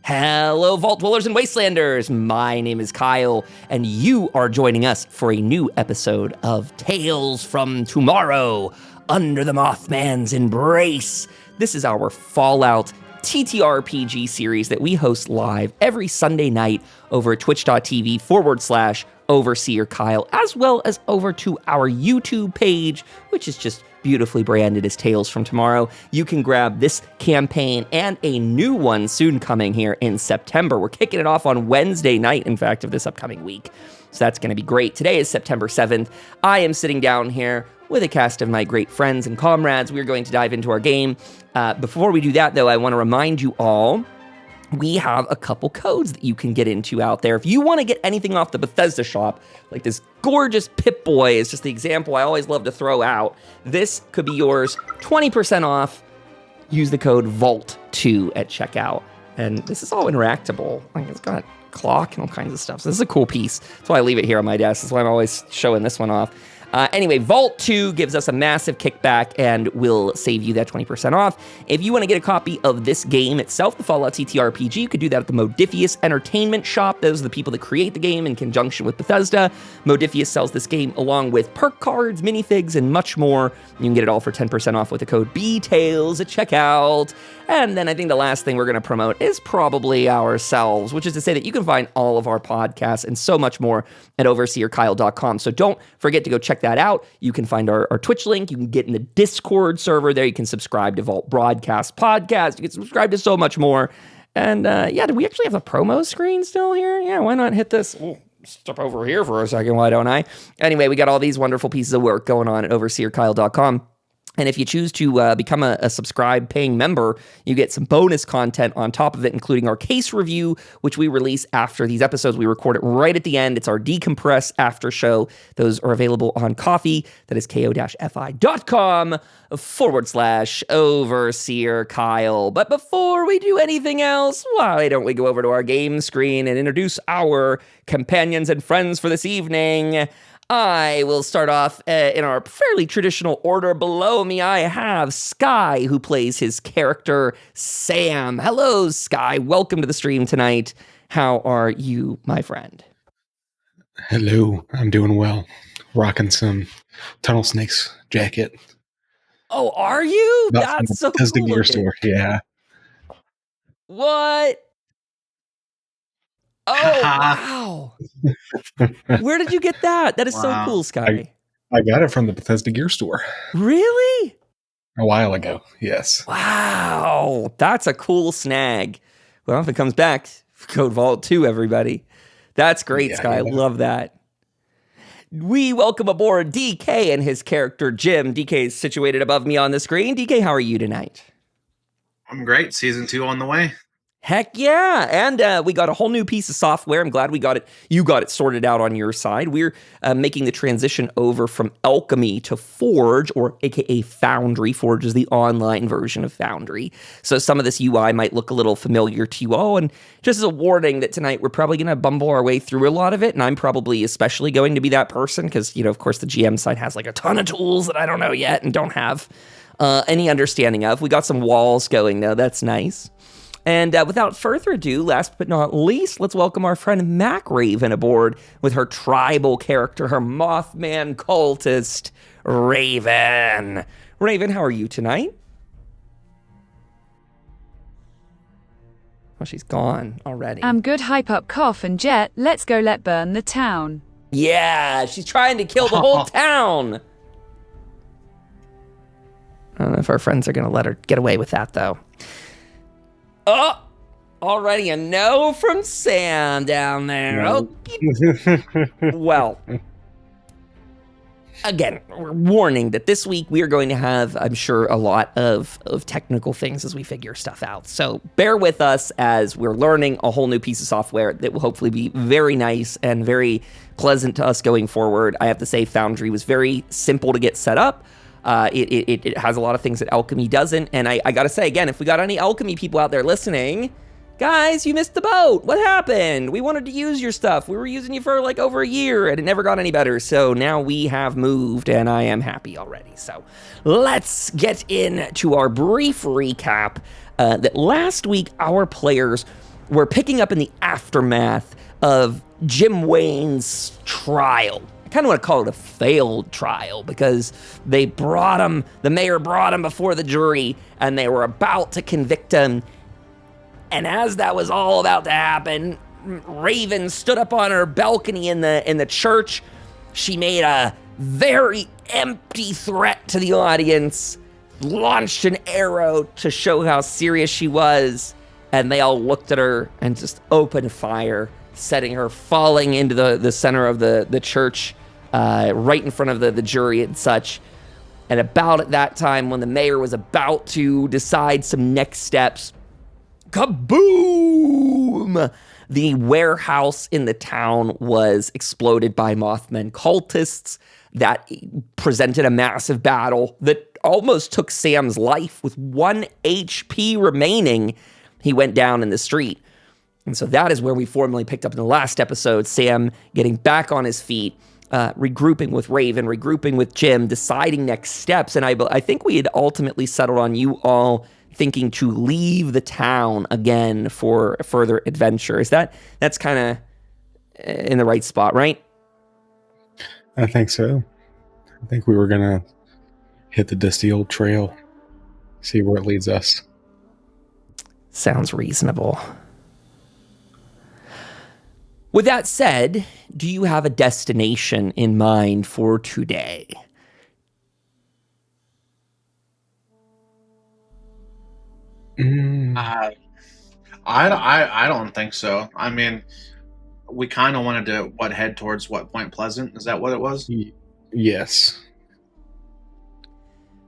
Hello, Vault Dwellers and Wastelanders. My name is Kyle, and you are joining us for a new episode of Tales from Tomorrow, Under the Mothman's Embrace. This is our Fallout TTRPG series that we host live every Sunday night over at twitch.tv/Overseer Kyle, as well as over to our YouTube page, which is just beautifully branded as Tales from Tomorrow. You can grab this campaign and a new one soon coming here in September. We're kicking it off on Wednesday night, in fact, of this upcoming week. So that's going to be great. Today is September 7th. I am sitting down here with a cast of my great friends and comrades. We're going to dive into our game. Before we do that, though, I want to remind you all, we have a couple codes that you can get into out there. If you want to get anything off the Bethesda shop, like this gorgeous Pip-Boy is just the example I always love to throw out, this could be yours, 20% off. Use the code VAULT2 at checkout. And this is all interactable. Like, it's got clock and all kinds of stuff. So this is a cool piece. That's why I leave it here on my desk. That's why I'm always showing this one off. Anyway, Vault 2 gives us a massive kickback and will save you that 20% off. If you want to get a copy of this game itself, the Fallout TTRPG, you could do that at the Modiphius Entertainment Shop. Those are the people that create the game in conjunction with Bethesda. Modiphius sells this game along with perk cards, minifigs, and much more. You can get it all for 10% off with the code BTAILS at checkout. And then I think the last thing we're going to promote is probably ourselves, which is to say that you can find all of our podcasts and so much more at overseerkyle.com. So don't forget to go check that out. You can find our Twitch link. You can get in the Discord server there. You can subscribe to Vault Broadcast Podcast. You can subscribe to so much more. And do we actually have a promo screen still here? Yeah, why not hit this? Ooh, step over here for a second. Why don't I? Anyway, we got all these wonderful pieces of work going on at overseerkyle.com. And if you choose to become a subscribed paying member, you get some bonus content on top of it, including our case review, which we release after these episodes. We record it right at the end. It's our decompress after show. Those are available on Ko-fi. That is ko-fi.com/Overseer Kyle. But before we do anything else, why don't we go over to our game screen and introduce our companions and friends for this evening? I will start off in our fairly traditional order. Below me, I have Sky, who plays his character, Sam. Hello, Sky. Welcome to the stream tonight. How are you, my friend? Hello. I'm doing well. Rocking some Tunnel Snakes jacket. Oh, are you? That's so cool. That's the gear store, yeah. What? Oh, wow. Where did you get that? That is so cool, Sky. I got it from the Bethesda gear store. Really? A while ago, yes. Wow. That's a cool snag. Well, if it comes back, code Vault 2, everybody. That's great, Sky. I love that. We welcome aboard DK and his character, Jim. DK is situated above me on the screen. DK, how are you tonight? I'm great. Season 2 on the way. Heck yeah. And we got a whole new piece of software. I'm glad we got it. You got it sorted out on your side. We're making the transition over from Alchemy to Forge, or aka Foundry. Forge is the online version of Foundry. So some of this UI might look a little familiar to you all. And just as a warning that tonight we're probably going to bumble our way through a lot of it. And I'm probably especially going to be that person because, of course, the GM side has like a ton of tools that I don't know yet and don't have any understanding of. We got some walls going, though. That's nice. And without further ado, last but not least, let's welcome our friend Mack Raven aboard with her tribal character, her Mothman cultist, Raven. Raven, how are you tonight? Oh, she's gone already. I'm good. Hype up Cough and Jet. Let's go let burn the town. Yeah, she's trying to kill the whole town. I don't know if our friends are going to let her get away with that, though. Oh, already a no from Sam down there. No. Well, again, we're warning that this week we are going to have, I'm sure, a lot of technical things as we figure stuff out. So bear with us as we're learning a whole new piece of software that will hopefully be very nice and very pleasant to us going forward. I have to say Foundry was very simple to get set up. It has a lot of things that Alchemy doesn't, and I gotta say, again, if we got any Alchemy people out there listening, guys, you missed the boat. What happened? We wanted to use your stuff. We were using you for like over a year, and it never got any better, so now we have moved, and I am happy already. So let's get into our brief recap that last week our players we're picking up in the aftermath of Jim Wayne's trial. I kind of want to call it a failed trial because the mayor brought him before the jury and they were about to convict him. And as that was all about to happen, Raven stood up on her balcony in the church. She made a very empty threat to the audience, launched an arrow to show how serious she was, and they all looked at her and just opened fire, setting her falling into the center of the church, right in front of the jury and such. And about at that time, when the mayor was about to decide some next steps, kaboom! The warehouse in the town was exploded by Mothman cultists that presented a massive battle that almost took Sam's life. With 1 HP remaining, he went down in the street. And so that is where we formally picked up in the last episode, Sam getting back on his feet, regrouping with Raven, regrouping with Jim, deciding next steps. And I think we had ultimately settled on you all thinking to leave the town again for further adventure. That's kind of in the right spot, right? I think so. I think we were going to hit the dusty old trail, see where it leads us. Sounds reasonable. With that said, do you have a destination in mind for today? I don't think so. I mean, we kind of wanted to head towards Point Pleasant? Is that what it was? Yes.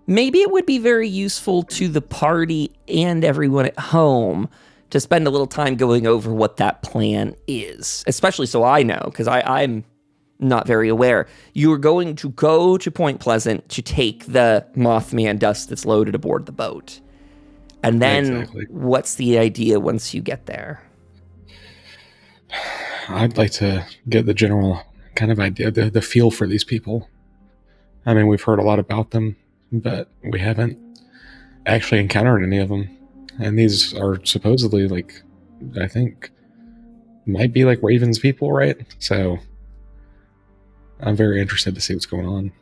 Maybe it would be very useful to the party and everyone at home to spend a little time going over what that plan is, especially so I know, because I'm not very aware. You are going to go to Point Pleasant to take the Mothman dust that's loaded aboard the boat. And then What's the idea once you get there? I'd like to get the general kind of idea, the feel for these people. I mean, we've heard a lot about them, but we haven't actually encountered any of them. And these are supposedly, like, I think, might be like Raven's people, right? So I'm very interested to see what's going on.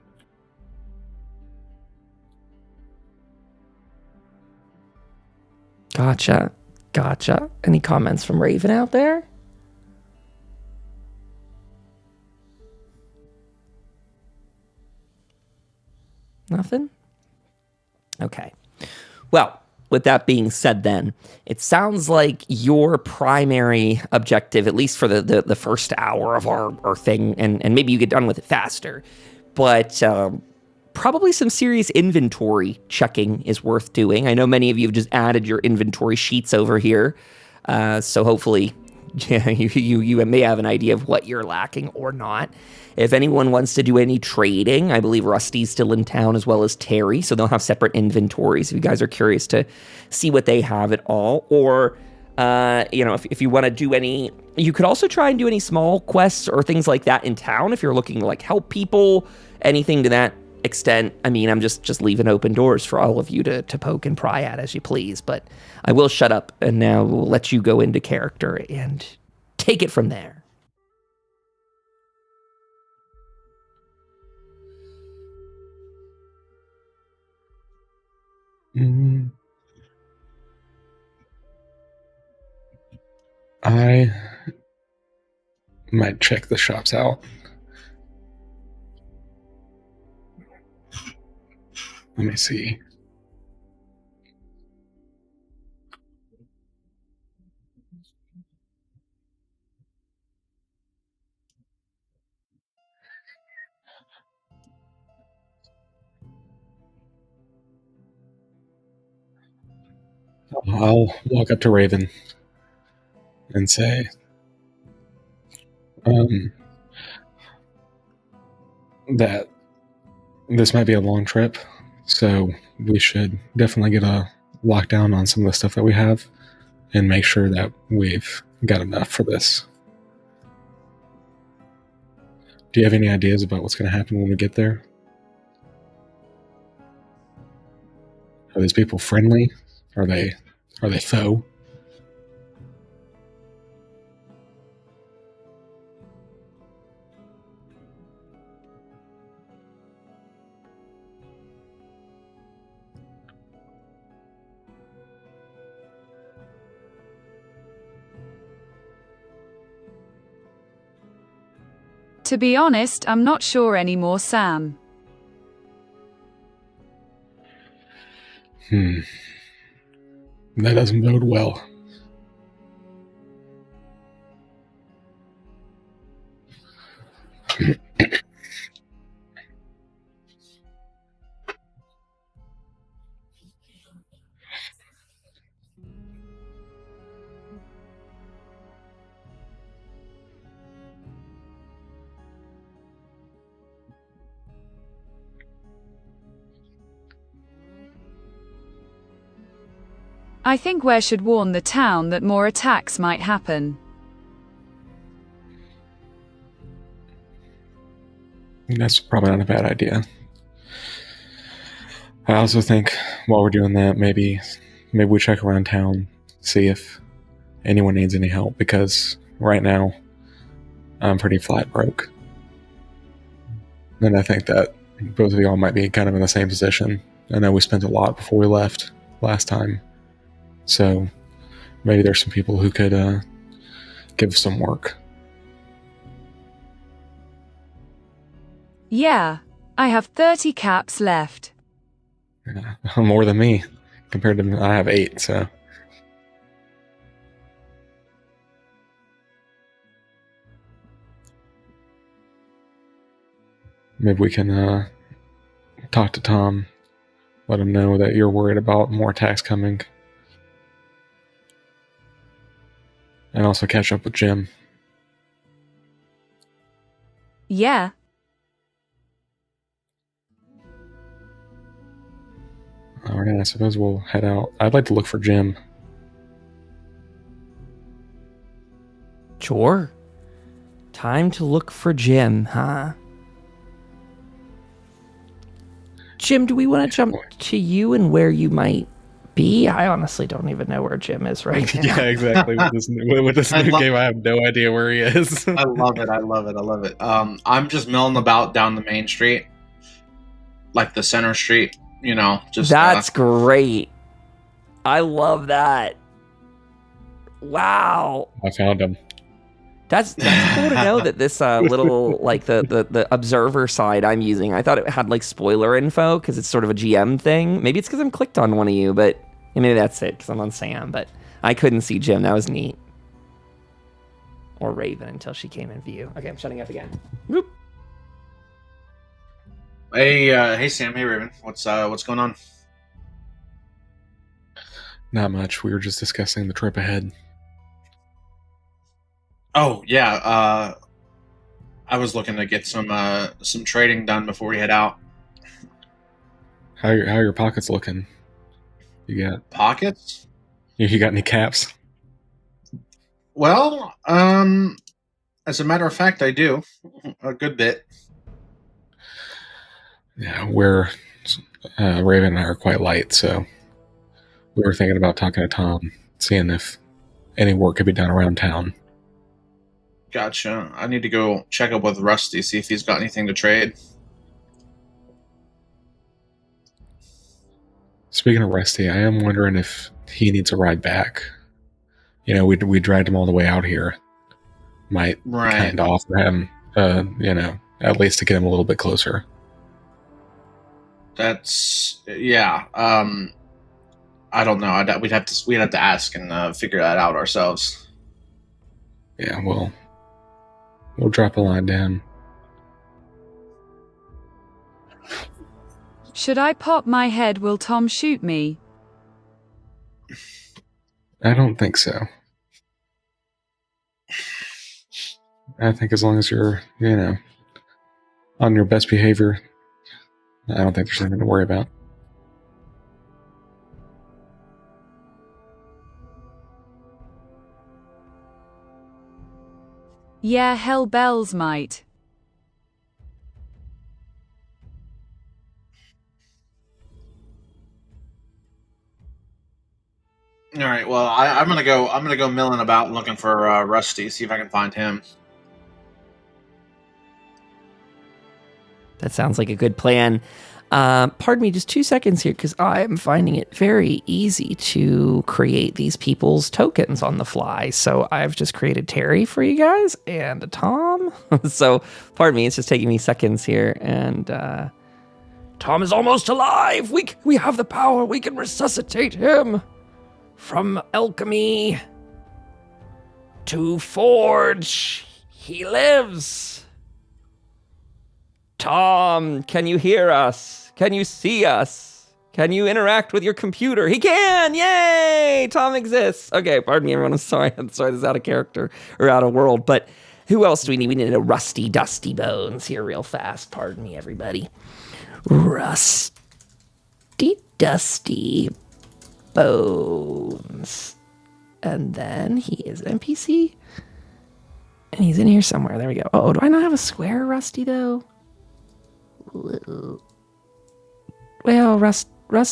Gotcha. Any comments from Raven out there? Nothing? Okay. Well, with that being said then, it sounds like your primary objective, at least for the first hour of our thing, and maybe you get done with it faster, but probably some serious inventory checking is worth doing. I know many of you have just added your inventory sheets over here, so hopefully you may have an idea of what you're lacking or not. If anyone wants to do any trading, I believe Rusty's still in town as well as Terry, so they'll have separate inventories if you guys are curious to see what they have at all. Or, if you want to do any, you could also try and do any small quests or things like that in town if you're looking to like help people, anything to that extent. I mean, I'm just leaving open doors for all of you to poke and pry at as you please, but I will shut up and now we'll let you go into character and take it from there. I might check the shops out. Let me see. I'll walk up to Raven and say, that this might be a long trip, so we should definitely get a lockdown on some of the stuff that we have and make sure that we've got enough for this. Do you have any ideas about what's going to happen when we get there? Are these people friendly? Are they foe? To be honest, I'm not sure anymore, Sam. That doesn't bode well. I think we should warn the town that more attacks might happen. That's probably not a bad idea. I also think while we're doing that, maybe we check around town, see if anyone needs any help, because right now I'm pretty flat broke. And I think that both of y'all might be kind of in the same position. I know we spent a lot before we left last time. So maybe there's some people who could give some work. Yeah, I have 30 caps left. Yeah, more than me. Compared to I have 8, so. Maybe we can talk to Tom, let him know that you're worried about more attacks coming. And also catch up with Jim. Yeah. Alright, I suppose we'll head out. I'd like to look for Jim. Sure. Time to look for Jim, huh? Jim, do we want to jump to you and where you might be? I honestly don't even know where Jim is right now. Yeah, exactly. With this new game, I have no idea where he is. I love it. I'm just milling about down the main street, like the center street. You know, just That's great. I love that. Wow. I found him. That's cool to know that this little, like, the observer side I'm using, I thought it had, like, spoiler info, because it's sort of a GM thing. Maybe it's because I'm clicked on one of you, but maybe that's it, because I'm on Sam, but I couldn't see Jim. That was neat. Or Raven until she came in view. Okay, I'm shutting up again. Whoop. Hey Sam, hey Raven. What's going on? Not much. We were just discussing the trip ahead. Oh yeah, I was looking to get some trading done before we head out. How your pockets looking? You got Pockets? you got any caps? Well, as a matter of fact, I do a good bit. Yeah, we're Raven and I are quite light, so we were thinking about talking to Tom, seeing if any work could be done around town. Gotcha. I need to go check up with Rusty, see if he's got anything to trade. Speaking of Rusty, I am wondering if he needs a ride back. You know, we dragged him all the way out here. Might kind of offer him, at least to get him a little bit closer. That's yeah. I don't know. We'd have to ask and figure that out ourselves. Yeah, we'll drop a line down. Should I pop my head? Will Tom shoot me? I don't think so. I think as long as you're, on your best behavior, I don't think there's anything to worry about. Yeah, hell bells might. All right. Well, I'm gonna go milling about looking for Rusty. See if I can find him. That sounds like a good plan. Pardon me, just 2 seconds here, because I am finding it very easy to create these people's tokens on the fly. So I've just created Terry for you guys and a Tom. So pardon me, it's just taking me seconds here. And Tom is almost alive. We have the power. We can resuscitate him from alchemy to forge. He lives. Tom, can you hear us? Can you see us? Can you interact with your computer? He can! Yay! Tom exists. Okay, pardon me, everyone. I'm sorry this is out of character or out of world. But who else do we need? We need a Rusty Dusty Bones here real fast. Pardon me, everybody. Rusty Dusty Bones. And then he is an NPC. And he's in here somewhere. There we go. Oh, do I not have a square Rusty, though? Well, Rust,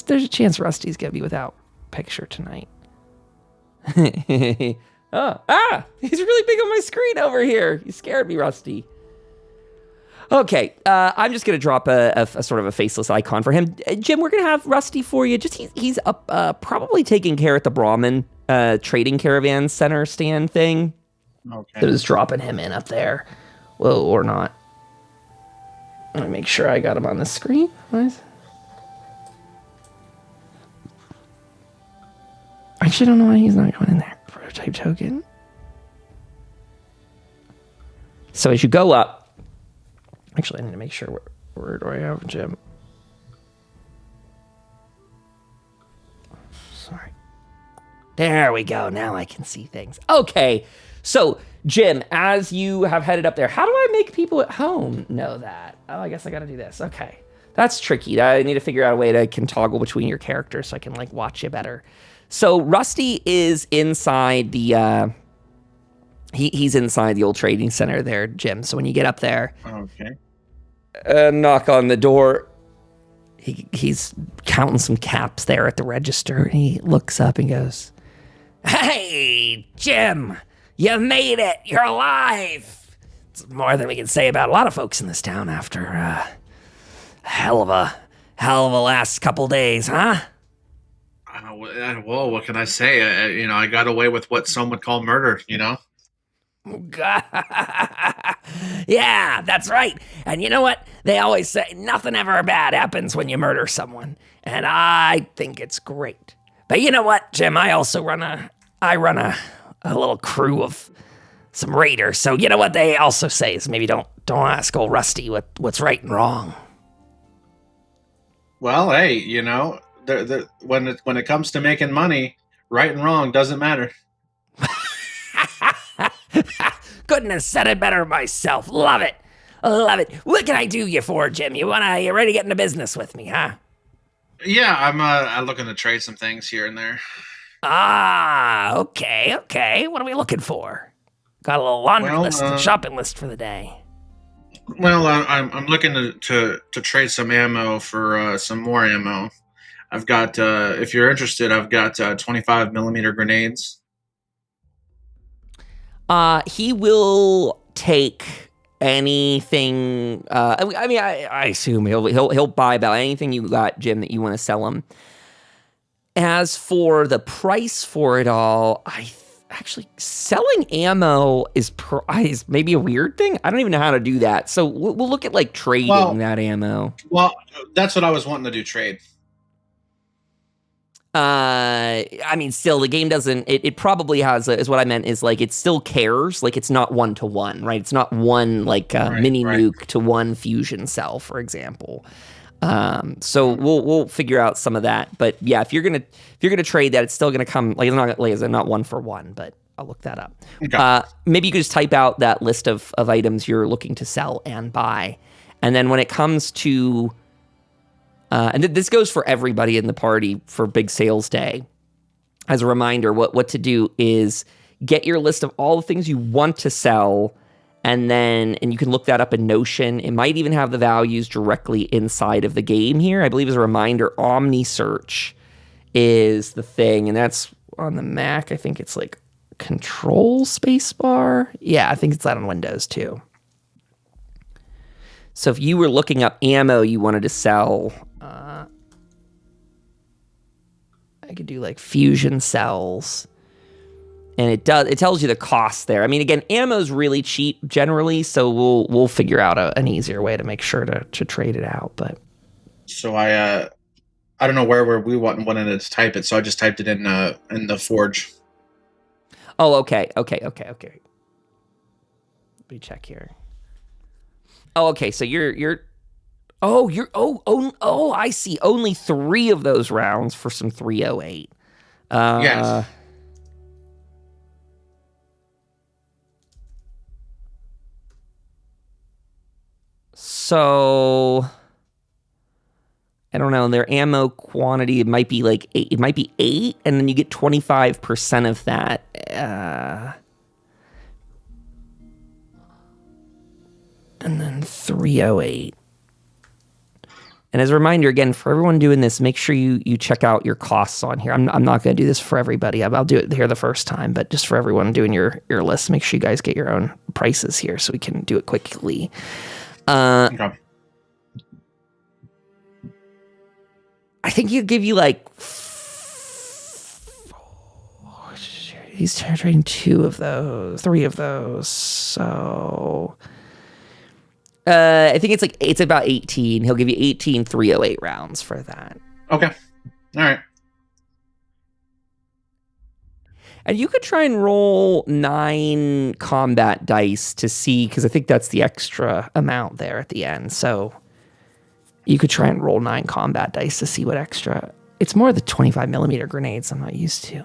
there's a chance Rusty's gonna be without picture tonight. He's really big on my screen over here. You scared me, Rusty. Okay, I'm just gonna drop a sort of a faceless icon for him. Jim, we're gonna have Rusty for you. Just he's up, probably taking care at the Brahmin trading caravan center stand thing. Okay. So just dropping him in up there. Whoa, or not. Let me make sure I got him on the screen. Actually, I don't know why he's not going in there. Prototype token. So as you go up, actually, I need to make sure where do I have Jim? Sorry. There we go. Now I can see things. Okay. So, Jim, as you have headed up there, how do I make people at home know that? Oh, I guess I got to do this. Okay. That's tricky. I need to figure out a way to can toggle between your characters so I can like watch you better. So Rusty is inside the he's inside the old trading center there, Jim. So when you get up there, knock on the door. He's counting some caps there at the register. And he looks up and goes, "Hey, Jim, you made it. You're alive." It's more than we can say about a lot of folks in this town after a hell of a last couple days, huh? Well, what can I say? I got away with what some would call murder, Yeah, that's right. And you know what? They always say nothing ever bad happens when you murder someone. And I think it's great. But you know what, Jim? I also run a little crew of some raiders. So you know what they also say is maybe don't ask old Rusty what's right and wrong. Well, hey, when it comes to making money, right and wrong doesn't matter. Couldn't have said it better myself. Love it. What can I do you for, Jim? You ready to get into business with me, huh? Yeah, I'm looking to trade some things here and there. Ah, okay. What are we looking for? Got a little laundry list, a shopping list for the day. Well, I'm looking to trade some ammo for some more ammo. I've got, if you're interested, I've got 25 millimeter grenades. He will take anything. I assume he'll buy about anything you got, Jim, that you want to sell him. As for the price for it all, actually selling ammo is maybe a weird thing. I don't even know how to do that. So we'll look at like trading that ammo. Well, that's what I was wanting to do, trade. Still the game doesn't, it probably has, is what I meant is like, it still cares. Like it's not 1-to-1, right? It's not one like mini nuke to one fusion cell, for example. So we'll figure out some of that, but yeah, if you're gonna trade that, it's still gonna come like it's not 1-for-1, but I'll look that up. Okay. Maybe you could just type out that list of items you're looking to sell and buy, and then when it comes to and this goes for everybody in the party for Big Sales Day. As a reminder, what to do is get your list of all the things you want to sell, and you can look that up in Notion. It might even have the values directly inside of the game here. I believe as a reminder, Omni Search is the thing, and that's on the Mac. I think it's like Control Spacebar. Yeah, I think it's that on Windows too. So if you were looking up ammo you wanted to sell, I could do like fusion cells. And it tells you the cost there. I mean, again, ammo's really cheap generally, so we'll figure out an easier way to make sure to trade it out. But So I don't know where we wanted to type it, so I just typed it in the forge. oh, okay. Let me check here. Oh, okay. So you're. Oh, I see. Only 3 of those rounds for some 308. Yes. So I don't know. Their ammo quantity, it might be like 8. It might be 8, and then you get 25% of that. And then 308. And as a reminder, again, for everyone doing this, make sure you check out your costs on here. I'm not going to do this for everybody. I'll do it here the first time, but just for everyone doing your list, make sure you guys get your own prices here so we can do it quickly. Okay. I think he'll give you like he's trading 2 of those, 3 of those. So I think it's about 18. He'll give you 18 308 rounds for that. Okay. All right. And you could try and roll 9 combat dice to see, because I think that's the extra amount there at the end. So you could try and roll 9 combat dice to see what extra. It's more the 25 millimeter grenades I'm not used to.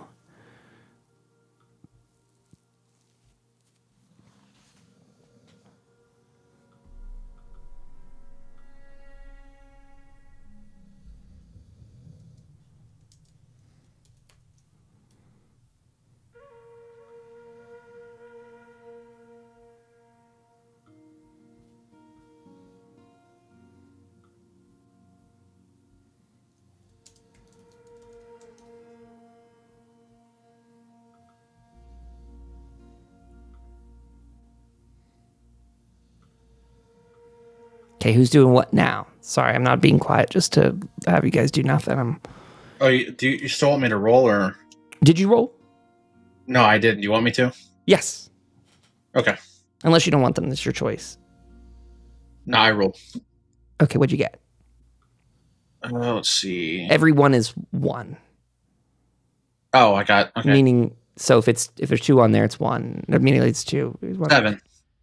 Okay, who's doing what now? Sorry, I'm not being quiet just to have you guys do nothing. Oh, you still want me to roll, or? Did you roll? No, I didn't. You want me to? Yes. Okay. Unless you don't want them, it's your choice. No, I rolled. Okay, what'd you get? Let's see. Every one is 1. Oh, I got, okay. Meaning, so if there's 2 on there, it's 1. Meaning it's 2.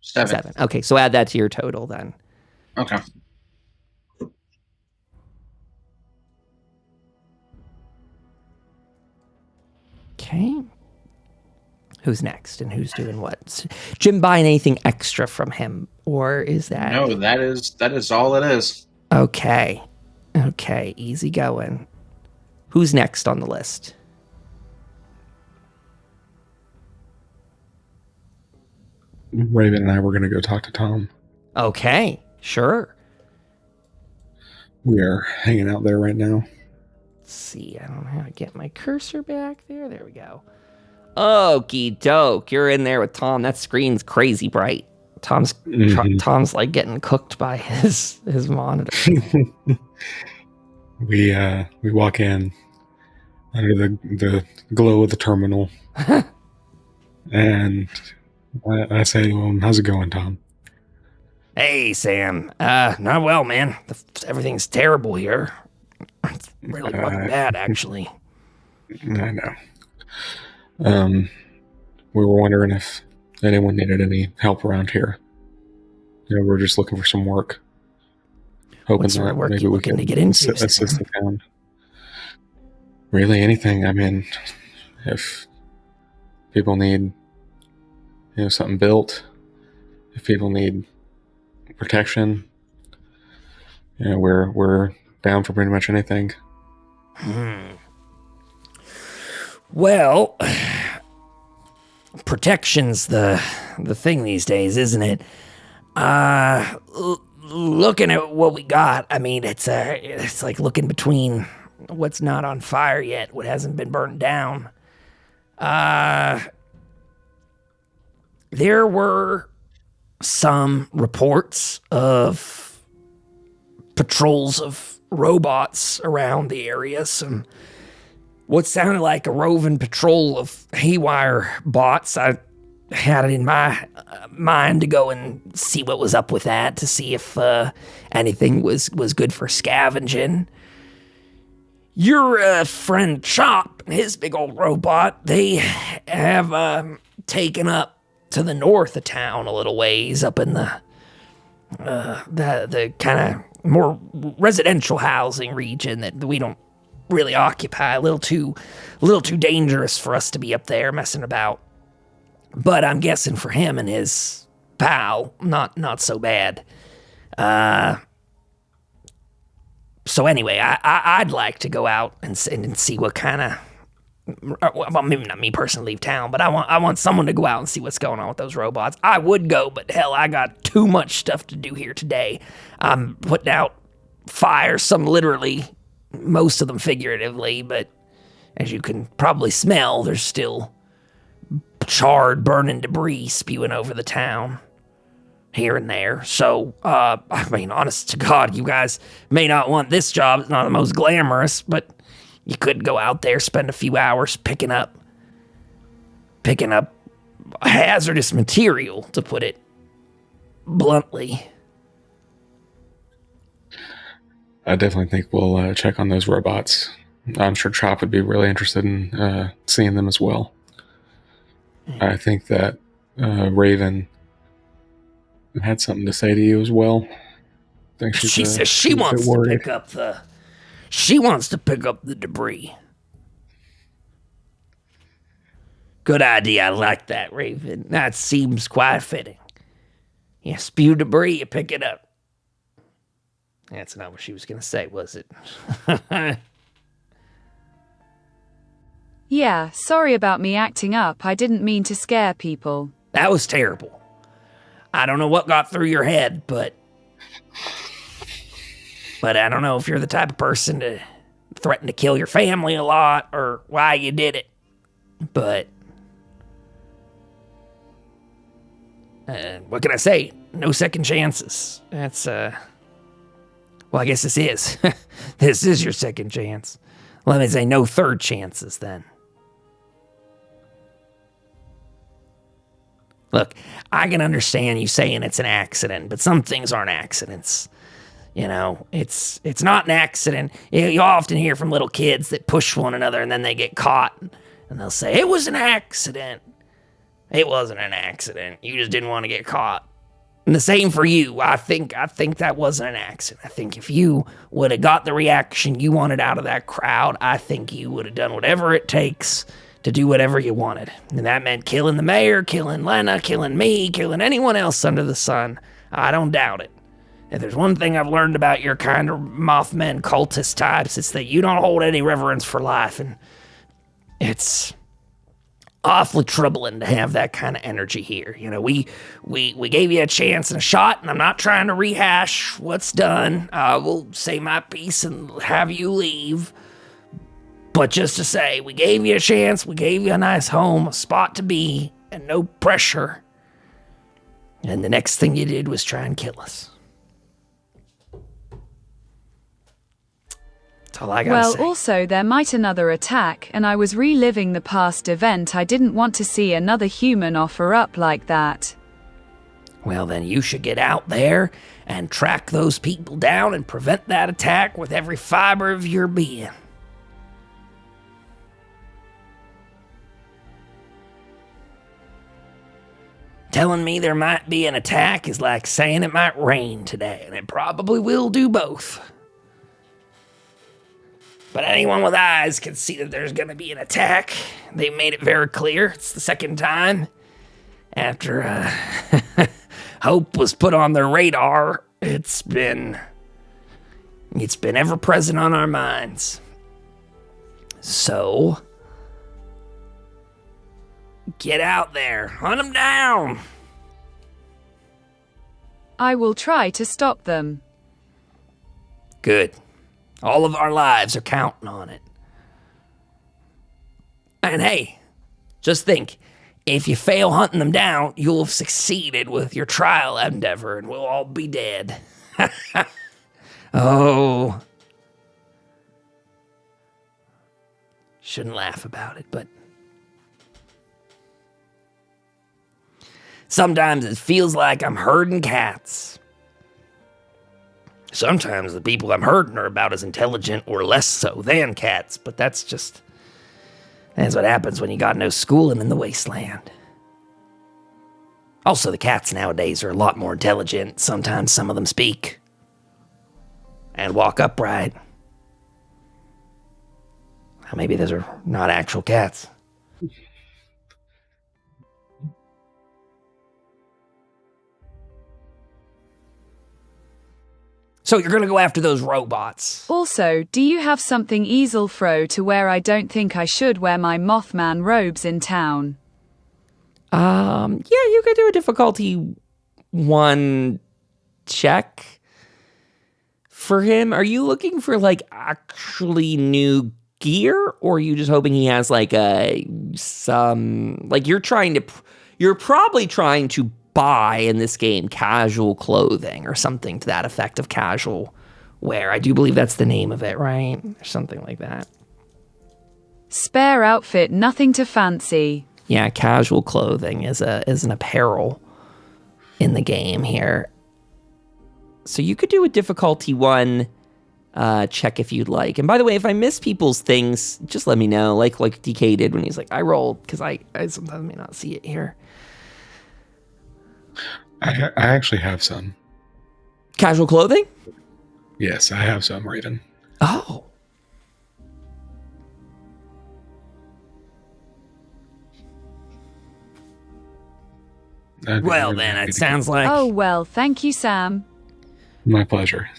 7. Okay, so add that to your total then. Okay. Okay. Who's next and who's doing what? Jim buying anything extra from him, or is that? No, that is all it is. Okay, easy going. Who's next on the list? Raven and I were going to go talk to Tom. Okay, sure. We are hanging out there right now. Let's see, I don't know how to get my cursor back there. There we go. Okie doke, you're in there with Tom. That screen's crazy bright. Tom's like getting cooked by his monitor. We walk in under the glow of the terminal, and I say, "Well, how's it going, Tom?" Hey, Sam. Not well, man. Everything's terrible here. It's really fucking bad, actually. I know. We were wondering if anyone needed any help around here. We're just looking for some work. Hoping what sort that of work maybe you we looking can to get into? assist the town. Really, anything. I mean, if people need, something built, if people need protection, we're down for pretty much anything. Well, protection's the thing these days, isn't it? Looking at what we got, I mean, it's like looking between what's not on fire yet, what hasn't been burnt down. There were some reports of patrols of robots around the area, some what sounded like a roving patrol of haywire bots. I had it in my mind to go and see what was up with that, to see if anything was good for scavenging. Your friend Chop and his big old robot, they have taken up to the north of town a little ways, up in the kind of more residential housing region that we don't really occupy. A little too dangerous for us to be up there messing about. But I'm guessing for him and his pal, not so bad. So anyway, I'd like to go out and see what kind of. Well, maybe not me personally leave town, but I want someone to go out and see what's going on with those robots. I would go, but hell, I got too much stuff to do here today. I'm putting out fires, some literally, most of them figuratively, but as you can probably smell, there's still charred, burning debris spewing over the town here and there. So, I mean, honest to God, you guys may not want this job. It's not the most glamorous, but you could go out there, spend a few hours picking up hazardous material, to put it bluntly. I definitely think we'll check on those robots. I'm sure Chop would be really interested in seeing them as well. I think that Raven had something to say to you as well. I think She says she wants to pick up the. She wants to pick up the debris. Good idea. I like that, Raven. That seems quite fitting. You spew debris, you pick it up. That's not what she was going to say, was it? Yeah, sorry about me acting up. I didn't mean to scare people. That was terrible. I don't know what got through your head, but I don't know if you're the type of person to threaten to kill your family a lot or why you did it. But what can I say? No second chances. That's, well, I guess this is. This is your second chance. Let me say no third chances then. Look, I can understand you saying it's an accident, but some things aren't accidents. You know, it's not an accident. You often hear from little kids that push one another and then they get caught. And they'll say, it was an accident. It wasn't an accident. You just didn't want to get caught. And the same for you. I think that wasn't an accident. I think if you would have got the reaction you wanted out of that crowd, I think you would have done whatever it takes to do whatever you wanted. And that meant killing the mayor, killing Lena, killing me, killing anyone else under the sun. I don't doubt it. If there's one thing I've learned about your kind of Mothman cultist types, it's that you don't hold any reverence for life. And it's awfully troubling to have that kind of energy here. You know, we gave you a chance and a shot, and I'm not trying to rehash what's done. I will say my piece and have you leave. But just to say, we gave you a chance, we gave you a nice home, a spot to be, and no pressure. And the next thing you did was try and kill us. That's all I gotta say. Well, also there might another attack, and I was reliving the past event. I didn't want to see another human offer up like that. Well, then you should get out there and track those people down and prevent that attack with every fiber of your being. Telling me there might be an attack is like saying it might rain today, and it probably will do both. But anyone with eyes can see that there's going to be an attack. They made it very clear. It's the second time after Hope was put on their radar. It's been ever present on our minds. So get out there, hunt them down. I will try to stop them. Good. All of our lives are counting on it. And hey, just think, if you fail hunting them down, you'll have succeeded with your trial endeavor and we'll all be dead. Oh. Shouldn't laugh about it, but sometimes it feels like I'm herding cats. Sometimes the people I'm herding are about as intelligent or less so than cats, but that's what happens when you got no schooling in the wasteland. Also, the cats nowadays are a lot more intelligent. Sometimes some of them speak and walk upright. Maybe those are not actual cats. So you're going to go after those robots. Also, do you have something easel throw to where I don't think I should wear my Mothman robes in town? Yeah, you could do a difficulty 1 check for him. Are you looking for like actually new gear, or are you just hoping he has like you're probably trying to buy in this game casual clothing or something to that effect of casual wear. I do believe that's the name of it, right? Or something like that. Spare outfit, nothing to fancy. Yeah, casual clothing is an apparel in the game here. So you could do a difficulty 1 check if you'd like. And by the way, if I miss people's things, just let me know. Like DK did when he's like, I rolled, because I sometimes may not see it here. I actually have some. Casual clothing? Yes, I have some, Raven. Oh. Well, then, it sounds like... Oh, well, thank you, Sam. My pleasure.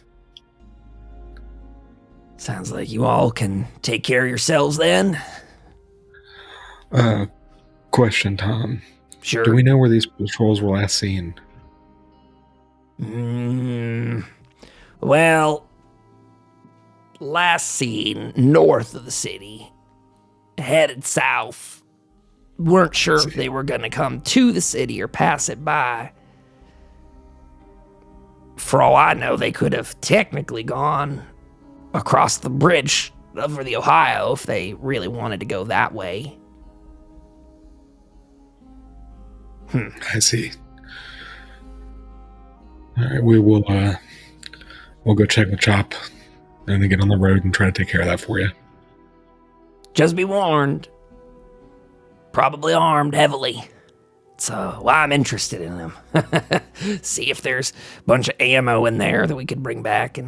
Sounds like you all can take care of yourselves then. Question, Tom. Sure. Do we know where these patrols were last seen? Well, last seen north of the city, headed south. Weren't sure if they were going to come to the city or pass it by. For all I know, they could have technically gone across the bridge over the Ohio if they really wanted to go that way. I see. All right, we'll go check the chop and then get on the road and try to take care of that for you. Just be warned. Probably armed heavily. So I'm interested in them. See if there's a bunch of ammo in there that we could bring back.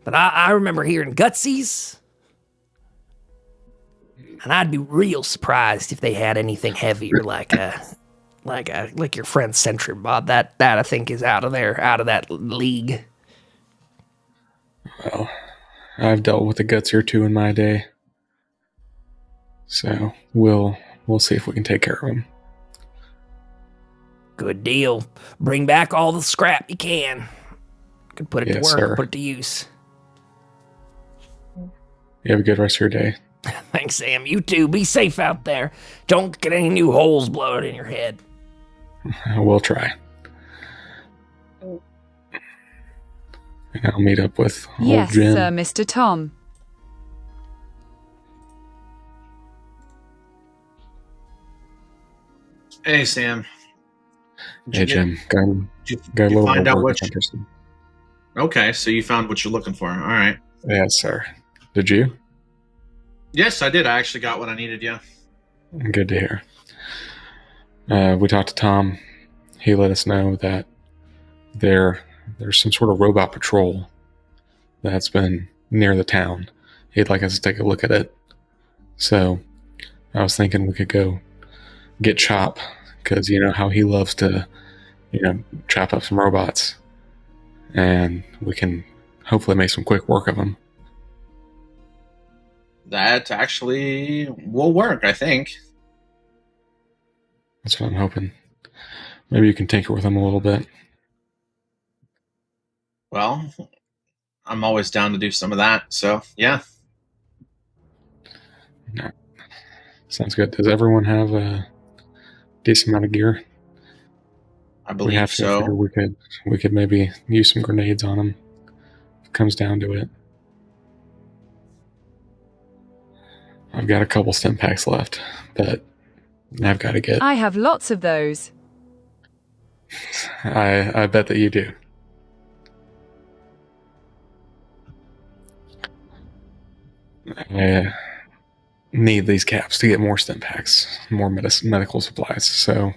But I remember hearing gutsies. And I'd be real surprised if they had anything heavier like your friend Sentry Bot. That I think is out of that league. Well, I've dealt with the gutsier too in my day. So we'll see if we can take care of them. Good deal. Bring back all the scrap you can. Could put it to work, sir. Put it to use. You have a good rest of your day. Thanks, Sam. You too. Be safe out there. Don't get any new holes blown in your head. We'll try. And I'll meet up with old Jim. Sir, Mr. Tom. Hey, Sam. Hey, Jim. Got a Did little you find more out work what? interested. Okay, so you found what you're looking for. All right. Yes, sir. Did you? Yes, I did. I actually got what I needed. Yeah. Good to hear. We talked to Tom. He let us know that there's some sort of robot patrol that's been near the town. He'd like us to take a look at it. So I was thinking we could go get Chop, because you know how he loves to, chop up some robots. And we can hopefully make some quick work of them. That actually will work, I think. That's what I'm hoping. Maybe you can tinker with them a little bit. Well, I'm always down to do some of that. So, yeah. No. Sounds good. Does everyone have a decent amount of gear? I believe so. We could maybe use some grenades on them. comes down to it. I've got a couple stim packs left, but I've got to get. I have lots of those. I bet that you do. I need these caps to get more stim packs, more medical supplies. So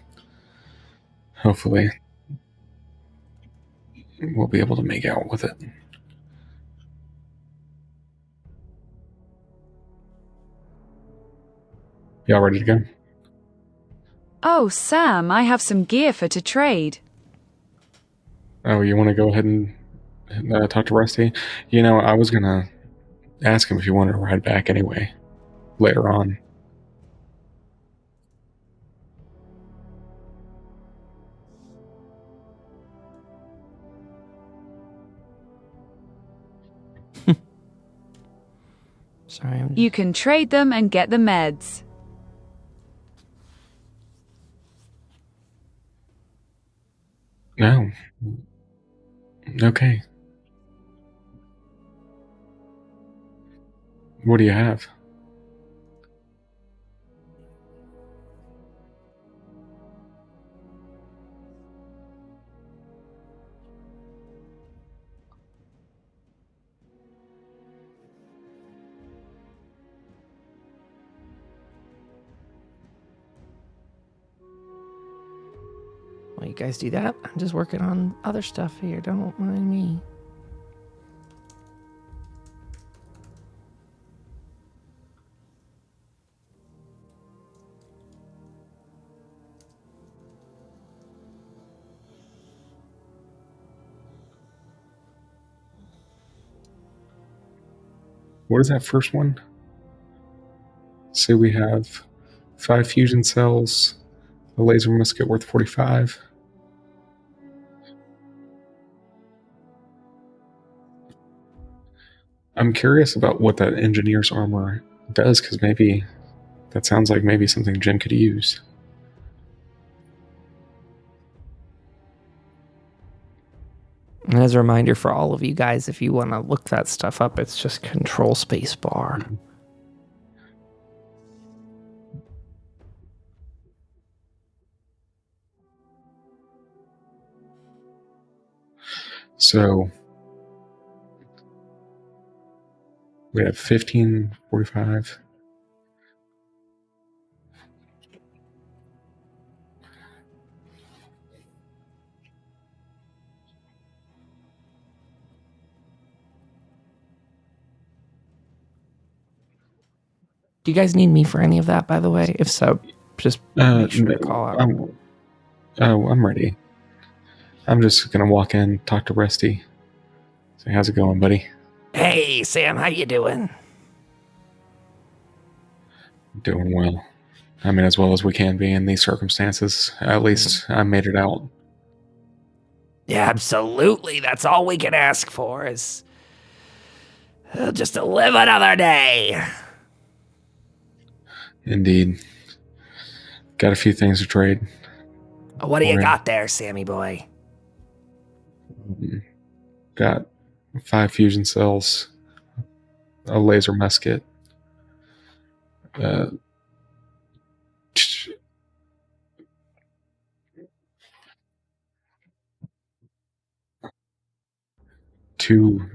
hopefully we'll be able to make out with it. Y'all ready to go? Oh, Sam, I have some gear for to trade. Oh, you want to go ahead and talk to Rusty? You know, I was going to ask him if you wanted to ride back anyway, later on. Sorry. You can trade them and get the meds. No. Okay. What do you have? Well, you guys do that. I'm just working on other stuff here. Don't mind me. What is that first one? So we have 5 fusion cells, a laser musket worth 45. I'm curious about what that engineer's armor does, because maybe that sounds like maybe something Jen could use. And as a reminder for all of you guys, if you want to look that stuff up, it's just Control Space Bar. Mm-hmm. So we have 1545. Do you guys need me for any of that, by the way? If so, just make sure to call out. I'm ready. I'm just gonna walk in, talk to Rusty. Say, how's it going, buddy? Hey, Sam, how you doing? Doing well. I mean, as well as we can be in these circumstances. At least I made it out. Yeah, absolutely. That's all we can ask for is just to live another day. Indeed. Got a few things to trade. What do you got there, Sammy boy? Got 5 fusion cells, a laser musket, two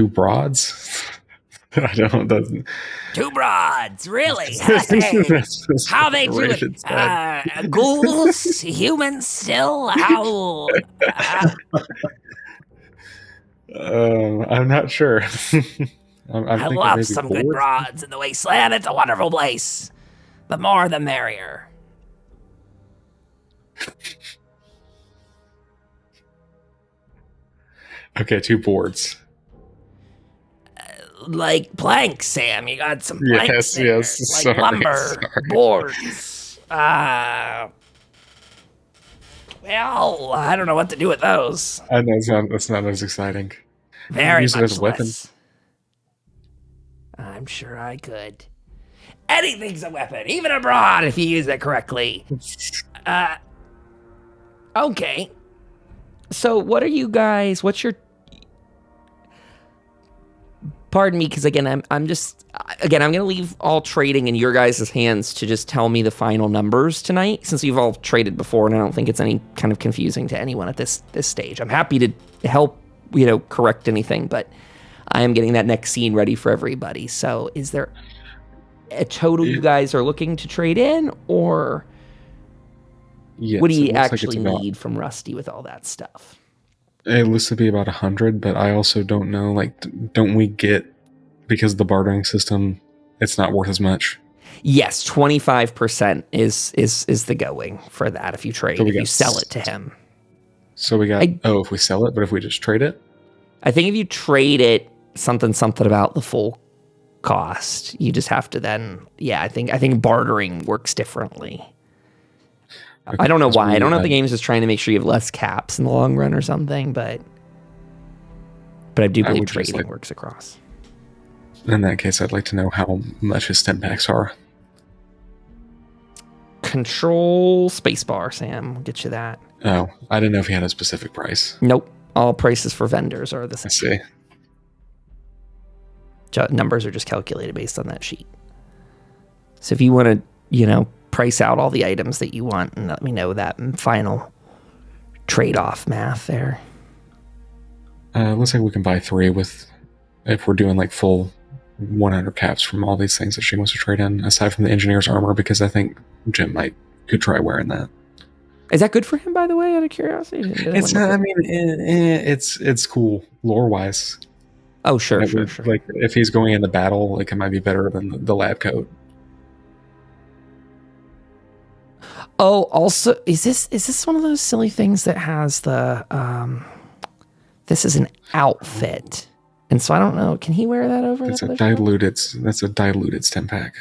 broads. I don't. Doesn't. 2 broads, really? Hey, how they doing? Ghouls, humans still? How? I'm not sure. I love some good broads in the wasteland. It's a wonderful place. The more, the merrier. Okay, 2 boards. Like planks, Sam. You got some planks there. Yes. Like Sorry, lumber, boards. Well, I don't know what to do with those. I know that's not as exciting. Very use much it as a weapon. less. I'm sure I could. Anything's a weapon, even abroad, if you use it correctly. Okay. So what are you guys, pardon me, because again, I'm going to leave all trading in your guys' hands to just tell me the final numbers tonight, since you've all traded before, and I don't think it's any kind of confusing to anyone at this stage. I'm happy to help, correct anything, but I am getting that next scene ready for everybody. So is there a total you guys are looking to trade in, or what do you actually need from Rusty with all that stuff? It looks to be about 100, but I also don't know, don't we get, because of the bartering system, it's not worth as much? Yes, 25% is the going for that if you trade, if you sell it to him. So we got, if we sell it, but if we just trade it? I think if you trade it, something about the full cost, you just have to then, I think bartering works differently. Okay, I don't know why. I don't know if the game's just trying to make sure you have less caps in the long run or something, but I do believe trading works across. In that case, I'd like to know how much his stim packs are. Control spacebar, Sam. We'll get you that. Oh, I didn't know if he had a specific price. Nope. All prices for vendors are the same. I see. Numbers are just calculated based on that sheet. So if you want to, price out all the items that you want and let me know that final trade-off math there. Looks like we can buy 3 if we're doing full 100 caps from all these things that she wants to trade in, aside from the engineer's armor, because I think Jim could try wearing that. Is that good for him, by the way, out of curiosity? It's not, it's cool lore-wise. Oh, sure. If he's going into battle, it might be better than the lab coat. Oh, also, is this one of those silly things that has the this is an outfit, and so I don't know. Can he wear that over? That's a diluted stim pack.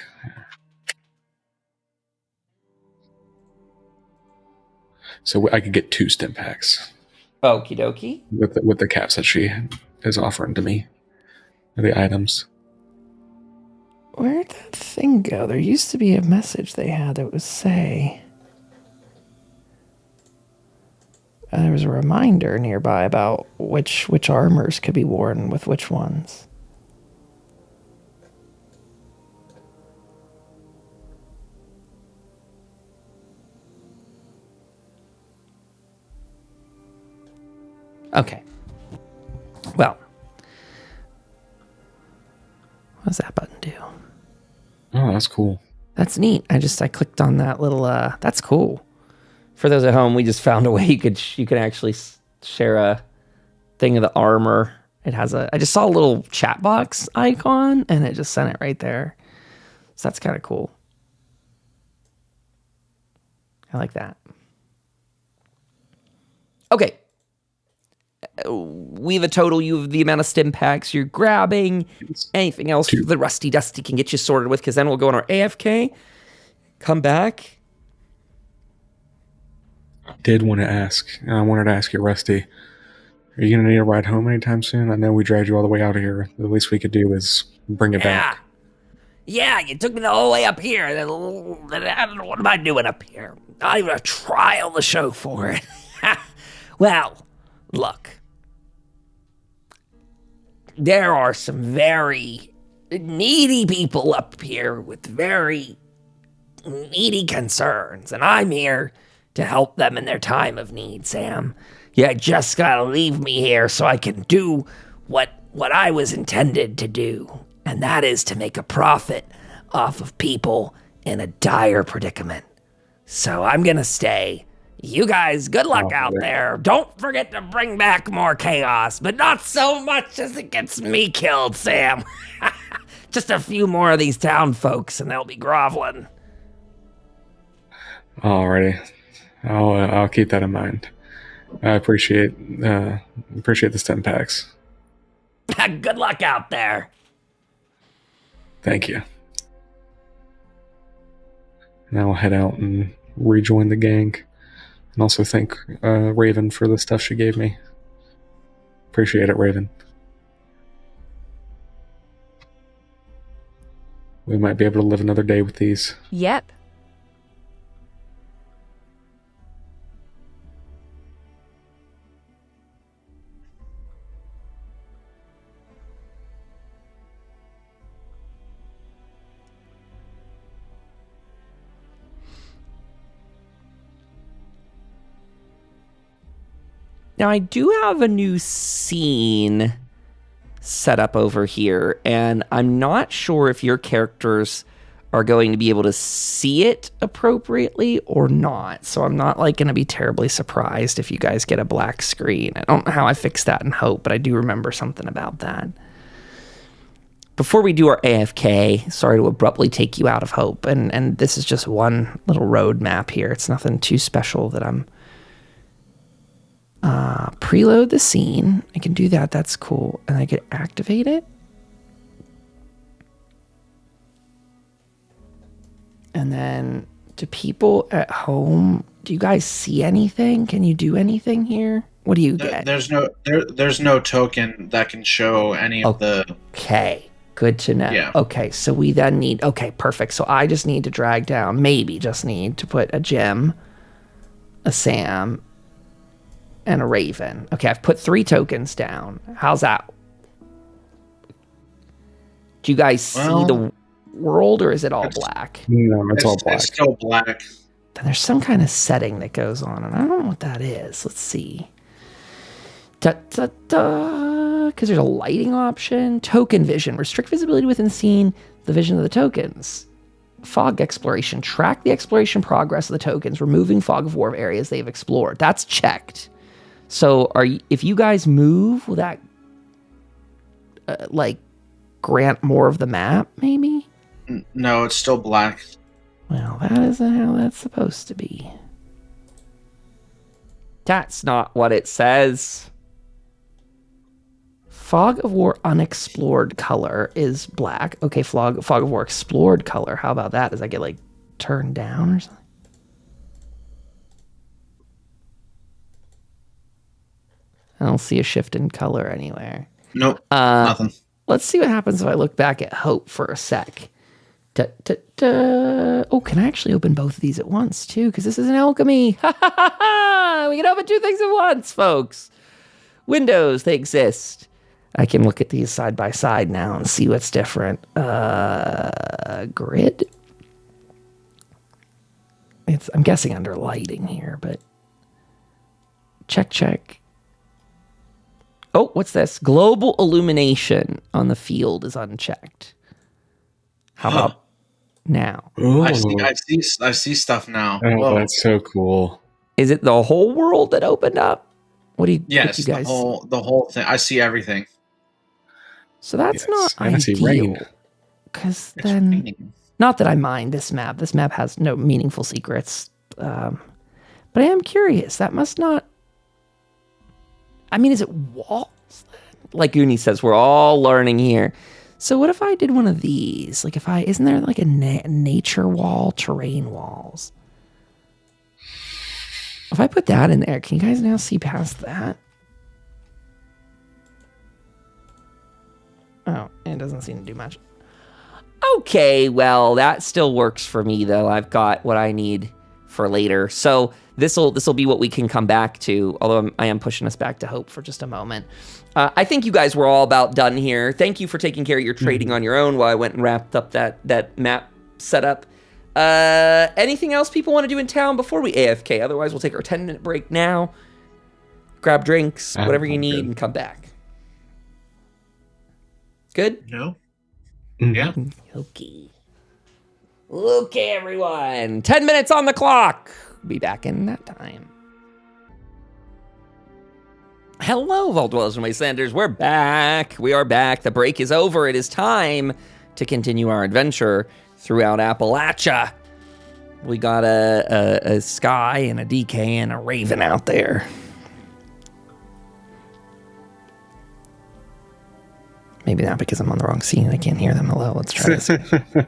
So I could get 2 stim packs. Okie dokie. With the caps that she is offering to me, the items. Where'd that thing go? There used to be a message they had that would say. There was a reminder nearby about which armors could be worn with which ones. Okay. Well. What does that button do? Oh, that's cool. That's neat. I clicked on that little, that's cool. For those at home, we just found a way you could actually share a thing of the armor. It has I just saw a little chat box icon and it just sent it right there. So that's kind of cool. I like that. Okay. We have a total. You have the amount of stim packs you're grabbing. Anything else the Rusty Dusty can get you sorted with, because then we'll go on our AFK. Come back. I wanted to ask you, Rusty, are you going to need a ride home anytime soon? I know we dragged you all the way out of here. The least we could do is bring it back. Yeah, you took me the whole way up here. I don't know, what am I doing up here? Not even a trial to show for it. Well, look. There are some very needy people up here with very needy concerns, and I'm here to help them in their time of need, Sam. You just gotta leave me here so I can do what I was intended to do, and that is to make a profit off of people in a dire predicament. So I'm gonna stay. You guys, good luck out there. Don't forget to bring back more chaos, but not so much as it gets me killed, Sam. Just a few more of these town folks, and they'll be groveling. Alrighty. I'll keep that in mind. I appreciate the stim packs. Good luck out there. Thank you. Now I'll head out and rejoin the gang. And also thank Raven for the stuff she gave me. Appreciate it, Raven. We might be able to live another day with these. Yep. Now, I do have a new scene set up over here, and I'm not sure if your characters are going to be able to see it appropriately or not. So I'm not like going to be terribly surprised if you guys get a black screen. I don't know how I fixed that in Hope, but I do remember something about that. Before we do our AFK, sorry to abruptly take you out of Hope, and this is just one little road map here. It's nothing too special that I'm... preload the scene. I can do that. That's cool. And I could activate it. And then, do people at home, do you guys see anything? Can you do anything here? What do you get? There's no token that can show any of the... Okay, good to know. Yeah. Okay, so we then need... Okay, perfect. So I just need to drag down, maybe just need to put a Jim, a Sam, and a Raven. Okay, I've put 3 tokens down. How's that? Do you guys see the world, or is it all black? No, it's all black. It's still black. Then there's some kind of setting that goes on, and I don't know what that is. Let's see. Because there's a lighting option. Token vision. Restrict visibility within scene, the vision of the tokens. Fog exploration. Track the exploration progress of the tokens, removing fog of war areas they've explored. That's checked. So if you guys move, will that grant more of the map, maybe? No, it's still black. Well, that isn't how that's supposed to be. That's not what it says. Fog of War unexplored color is black. Okay, Fog of War explored color. How about that? Does that get turned down or something? I don't see a shift in color anywhere. Nope, nothing. Let's see what happens if I look back at Hope for a sec. Oh, can I actually open both of these at once, too? Because this is an alchemy. Ha ha ha ha! We can open 2 things at once, folks. Windows, they exist. I can look at these side by side now and see what's different. Grid? I'm guessing under lighting here, but... Check. Oh, what's this? Global illumination on the field is unchecked. How about now? Ooh. I see stuff now. Oh, Whoa. that's so cool. Is it the whole world that opened up? What do you Yes, guys? the whole thing. I see everything. So that's not and I see ideal. rain. Because It's then, raining. not that I mind this map. This map has no meaningful secrets. But I am curious. That must not... I mean, is it walls? Like Uni says, we're all learning here. So what if I did one of these? Isn't there a nature wall, terrain walls? If I put that in there, can you guys now see past that? Oh, it doesn't seem to do much. Okay, well, that still works for me, though. I've got what I need for later. So this'll be what we can come back to, although I am pushing us back to Hope for just a moment. I think you guys were all about done here. Thank you for taking care of your trading on your own while I went and wrapped up that map setup. Anything else people want to do in town before we AFK? Otherwise, we'll take our 10-minute break now, grab drinks, whatever you need, and come back. Good? No. Mm. Yeah. Okay, everyone. 10 minutes on the clock. Be back in that time. Hello, Vault Dwellers and Wastelanders. We're back. We are back. The break is over. It is time to continue our adventure throughout Appalachia. We got a Sky and a DK and a Raven out there. Maybe not because I'm on the wrong scene. I can't hear them. Hello, let's try this.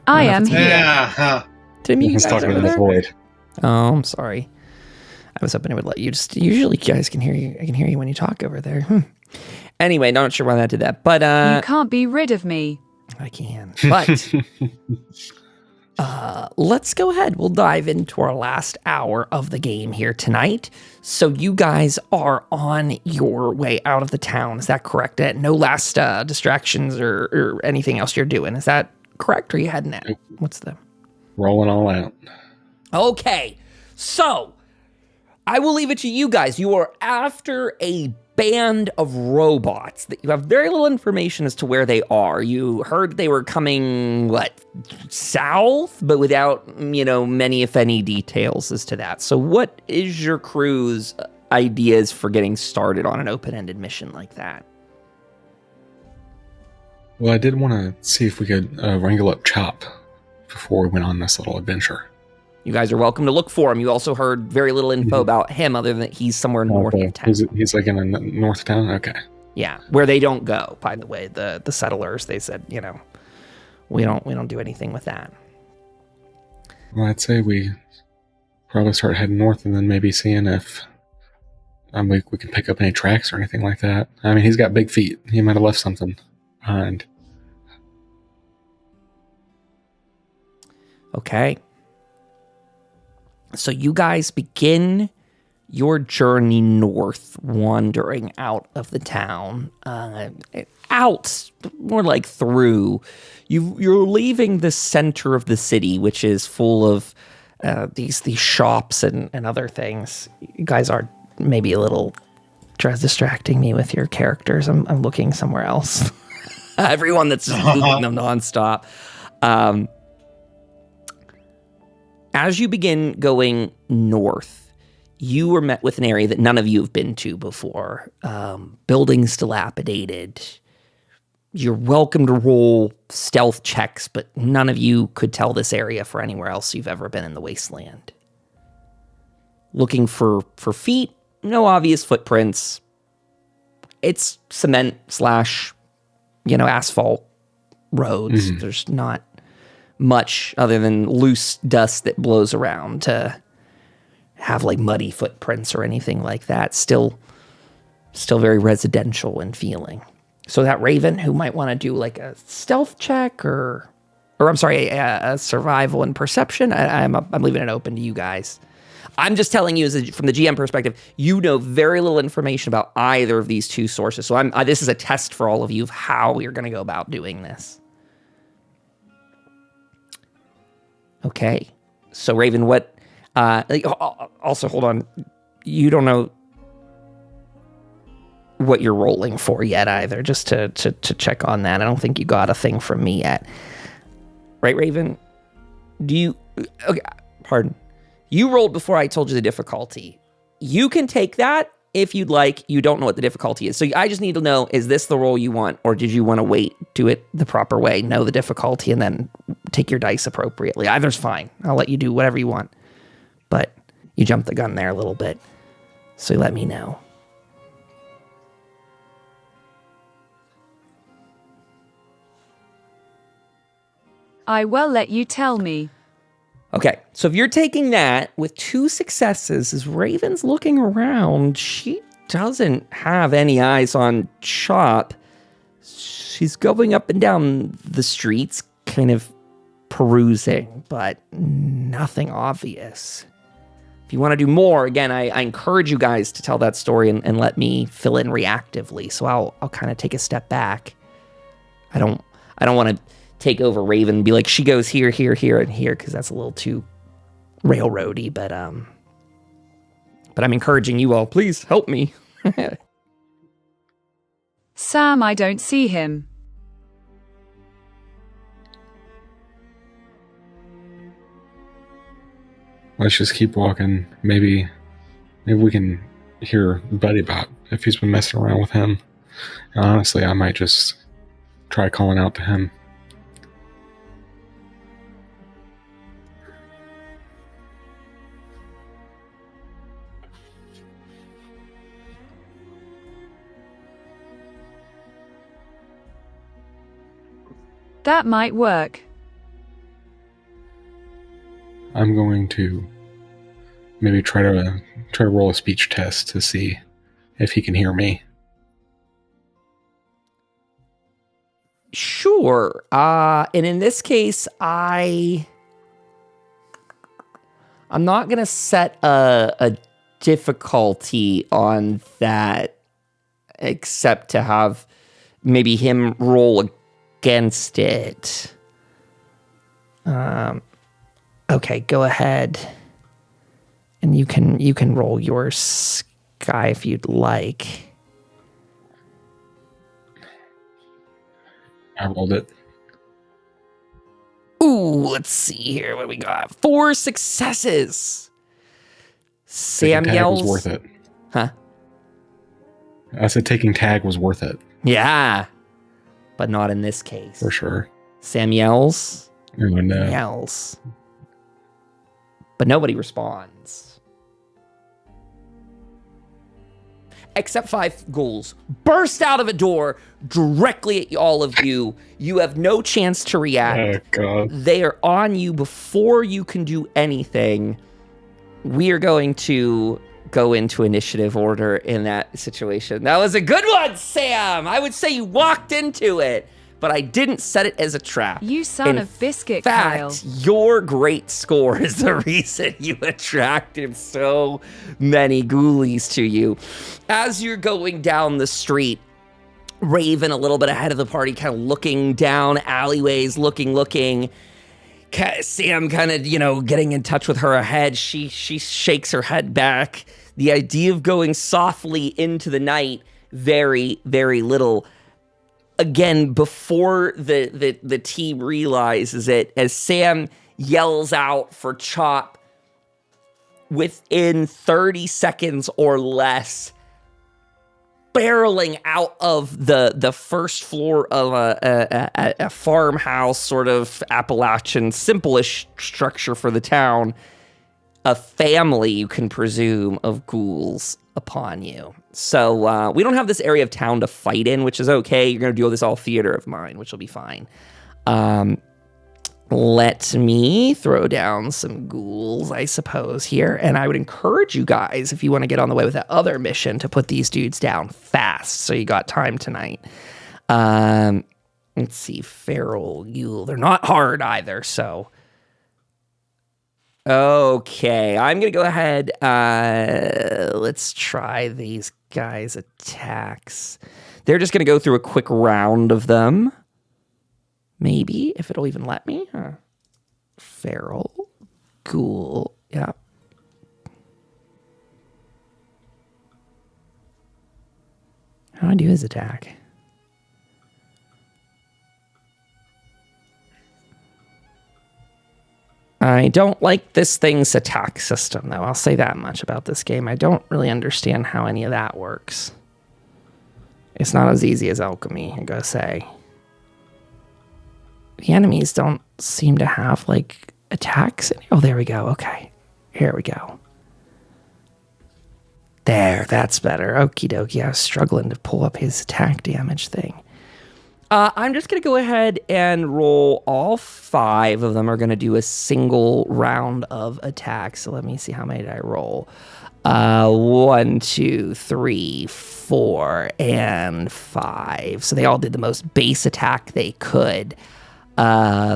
I am here. Yeah. Tim, you He's guys talking over in the there? void. Oh, I'm sorry. I was hoping it would let you usually you guys can hear you. I can hear you when you talk over there. Anyway, not sure why that did that, but You can't be rid of me. I can. But let's go ahead. We'll dive into our last hour of the game here tonight. So you guys are on your way out of the town. Is that correct? No last distractions or anything else you're doing. Is that correct? Or are you heading out? What's the... Rolling all out. Okay, so I will leave it to you guys. You are after a band of robots that you have very little information as to where they are. You heard they were coming, south, but without, many, if any, details as to that. So what is your crew's ideas for getting started on an open-ended mission like that? Well, I did want to see if we could wrangle up Chop before we went on this little adventure. You guys are welcome to look for him. You also heard very little info about him other than he's somewhere north of town. He's like in a north town? Okay. Yeah, where they don't go, by the way. The settlers, they said, we don't do anything with that. Well, I'd say we probably start heading north and then maybe seeing if we can pick up any tracks or anything like that. I mean, he's got big feet. He might have left something behind. Okay. So you guys begin your journey north, wandering out of the town, out, more like through. You're leaving the center of the city, which is full of these shops and other things. You guys are maybe a little distracting me with your characters. I'm looking somewhere else. Everyone that's just moving them nonstop. As you begin going north, you are met with an area that none of you have been to before. Buildings dilapidated. You're welcome to roll stealth checks, but none of you could tell this area for anywhere else you've ever been in the wasteland. Looking for feet, no obvious footprints. It's cement / asphalt roads. Mm-hmm. There's not much other than loose dust that blows around to have muddy footprints or anything like that. Still very residential in feeling. So that Raven who might want to do a stealth check or I'm sorry, a survival and perception, I'm leaving it open to you guys. I'm just telling you from the GM perspective, you know very little information about either of these two sources. So this is a test for all of you of how you're going to go about doing this. Okay, so Raven, what? Also, hold on. You don't know what you're rolling for yet either. Just to check on that. I don't think you got a thing from me yet, right, Raven? Do you? Okay, pardon. You rolled before I told you the difficulty. You can take that if you'd like. You don't know what the difficulty is, so I just need to know: is this the roll you want, or did you want to wait, do it the proper way, know the difficulty, and then take your dice appropriately? Either's fine. I'll let you do whatever you want. But you jumped the gun there a little bit. So let me know. I will let you tell me. Okay, so if you're taking that with 2 successes, as Raven's looking around, she doesn't have any eyes on Chop. She's going up and down the streets, kind of perusing, but nothing obvious. If you want to do more, again, I encourage you guys to tell that story and let me fill in reactively. So I'll kind of take a step back. I don't want to take over Raven and be like, she goes here, here, here, and here, because that's a little too railroady. But I'm encouraging you all, please help me. Sam, I don't see him. Let's just keep walking. Maybe we can hear Buddy Bop if he's been messing around with him. And honestly, I might just try calling out to him. That might work. I'm going to maybe try to roll a speech test to see if he can hear me. Sure. And in this case, I'm not going to set a difficulty on that, except to have maybe him roll against it. Okay, go ahead And you can roll your Sky if you'd like. I rolled it. Ooh, let's see here. What do we got? 4 successes. Sam Taking tag yells. was worth it. Huh? I said taking tag was worth it. Yeah. But not in this case. For sure. Sam yells. Oh, no. Yells. But nobody responds. Except 5 ghouls burst out of a door directly at all of you. You have no chance to react. Oh, God. They are on you before you can do anything. We are going to go into initiative order in that situation. That was a good one, Sam. I would say you walked into it, but I didn't set it as a trap. You son of biscuit, Kyle. In fact, your great score is the reason you attracted so many ghoulies to you. As you're going down the street, Raven a little bit ahead of the party, kind of looking down alleyways, looking. Sam kind of, getting in touch with her ahead. She shakes her head back. The idea of going softly into the night, very, very little. Again, before the team realizes it, as Sam yells out for Chop, within 30 seconds or less, barreling out of the first floor of a farmhouse, sort of Appalachian, simple-ish structure for the town, a family, you can presume, of ghouls upon you. So we don't have this area of town to fight in, which is okay. You're going to do this all theater of mind, which will be fine. Let me throw down some ghouls, I suppose, here. And I would encourage you guys, if you want to get on the way with that other mission, to put these dudes down fast so you got time tonight. Let's see, Feral Yule. They're not hard either, so... Okay, I'm going to go ahead. Let's try these guys' attacks. They're just going to go through a quick round of them. Maybe, if it'll even let me. Feral, Ghoul, yeah. How do I do his attack? I don't like this thing's attack system, though. I'll say that much about this game. I don't really understand how any of that works. It's not as easy as alchemy, I gotta say. The enemies don't seem to have, attacks. Oh, there we go. Okay. Here we go. There, that's better. Okie dokie. I was struggling to pull up his attack damage thing. I'm just going to go ahead and roll. All 5 of them are going to do a single round of attacks. So let me see, how many did I roll? 1, 2, 3, 4, and 5. So they all did the most base attack they could. 3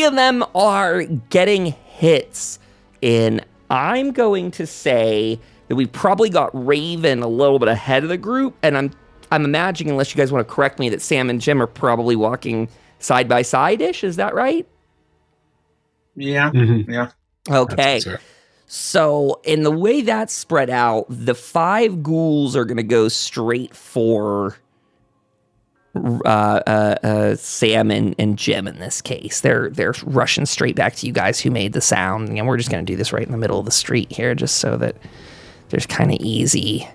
of them are getting hits in. I'm going to say that we probably got Raven a little bit ahead of the group, and I'm imagining, unless you guys want to correct me, that Sam and Jim are probably walking side by side-ish. Is that right? Yeah. Mm-hmm. Yeah. Okay. So in the way that's spread out, the 5 ghouls are going to go straight for Sam and Jim in this case. They're rushing straight back to you guys who made the sound. And we're just going to do this right in the middle of the street here, just so that there's kind of easy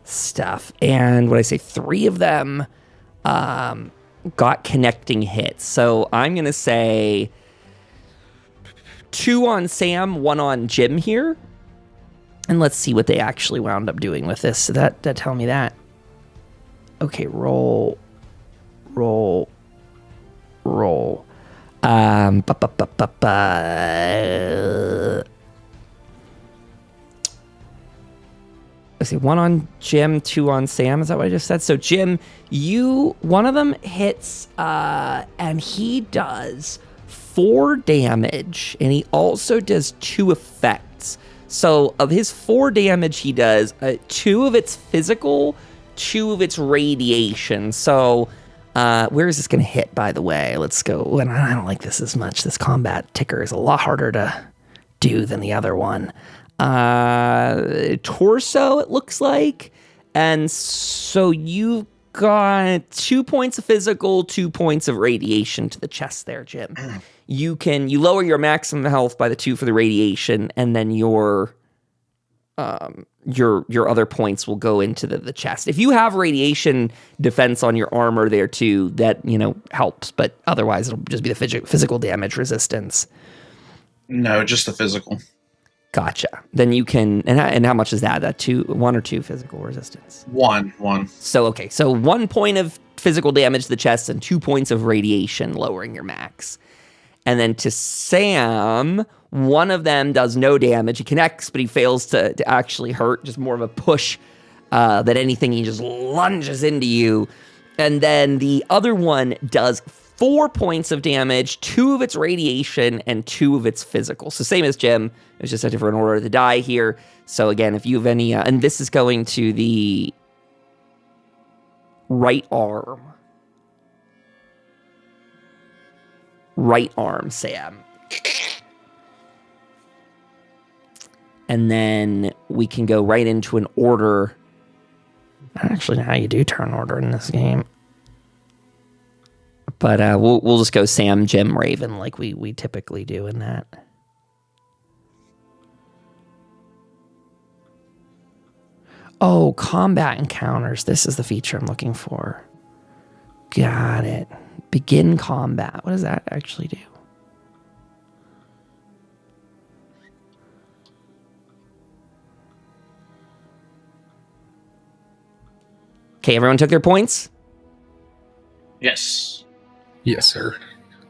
stuff. And what I say, 3 of them got connecting hits. So I'm going to say 2 on Sam, 1 on Jim here. And let's see what they actually wound up doing with this. So that tell me that. Okay, roll. Let's see, 1 on Jim, 2 on Sam. Is that what I just said? So Jim, one of them hits, and he does 4 damage, and he also does 2 effects. So of his 4 damage, he does 2 of it's physical, 2 of it's radiation. So where is this going to hit, by the way? Let's go. And I don't like this as much. This combat ticker is a lot harder to do than the other one. torso, it looks like. And so you've got 2 points of physical, 2 points of radiation to the chest there, Jim. You lower your maximum health by the 2 for the radiation, and then your other points will go into the chest. If you have radiation defense on your armor there too, that, helps, but otherwise it'll just be the physical damage resistance. No, just the physical. Gotcha. Then you can, and how much is that? That 1 or 2 physical resistance? 1. So 1 point of physical damage to the chest and 2 points of radiation, lowering your max. And then to Sam, one of them does no damage. He connects, but he fails to actually hurt. Just more of a push than anything. He just lunges into you. And then the other one does 4 points of damage, 2 of its radiation, and 2 of its physical. So same as Jim. It's just a different order to die here. So again, if you have any... and this is going to the right arm. Right arm, Sam. And then we can go right into an order. I don't actually know how you do turn order in this game. But we'll just go Sam, Jim, Raven like we typically do in that. Oh, combat encounters. This is the feature I'm looking for. Got it. Begin combat. What does that actually do? Okay, everyone took their points? Yes. Yes, sir.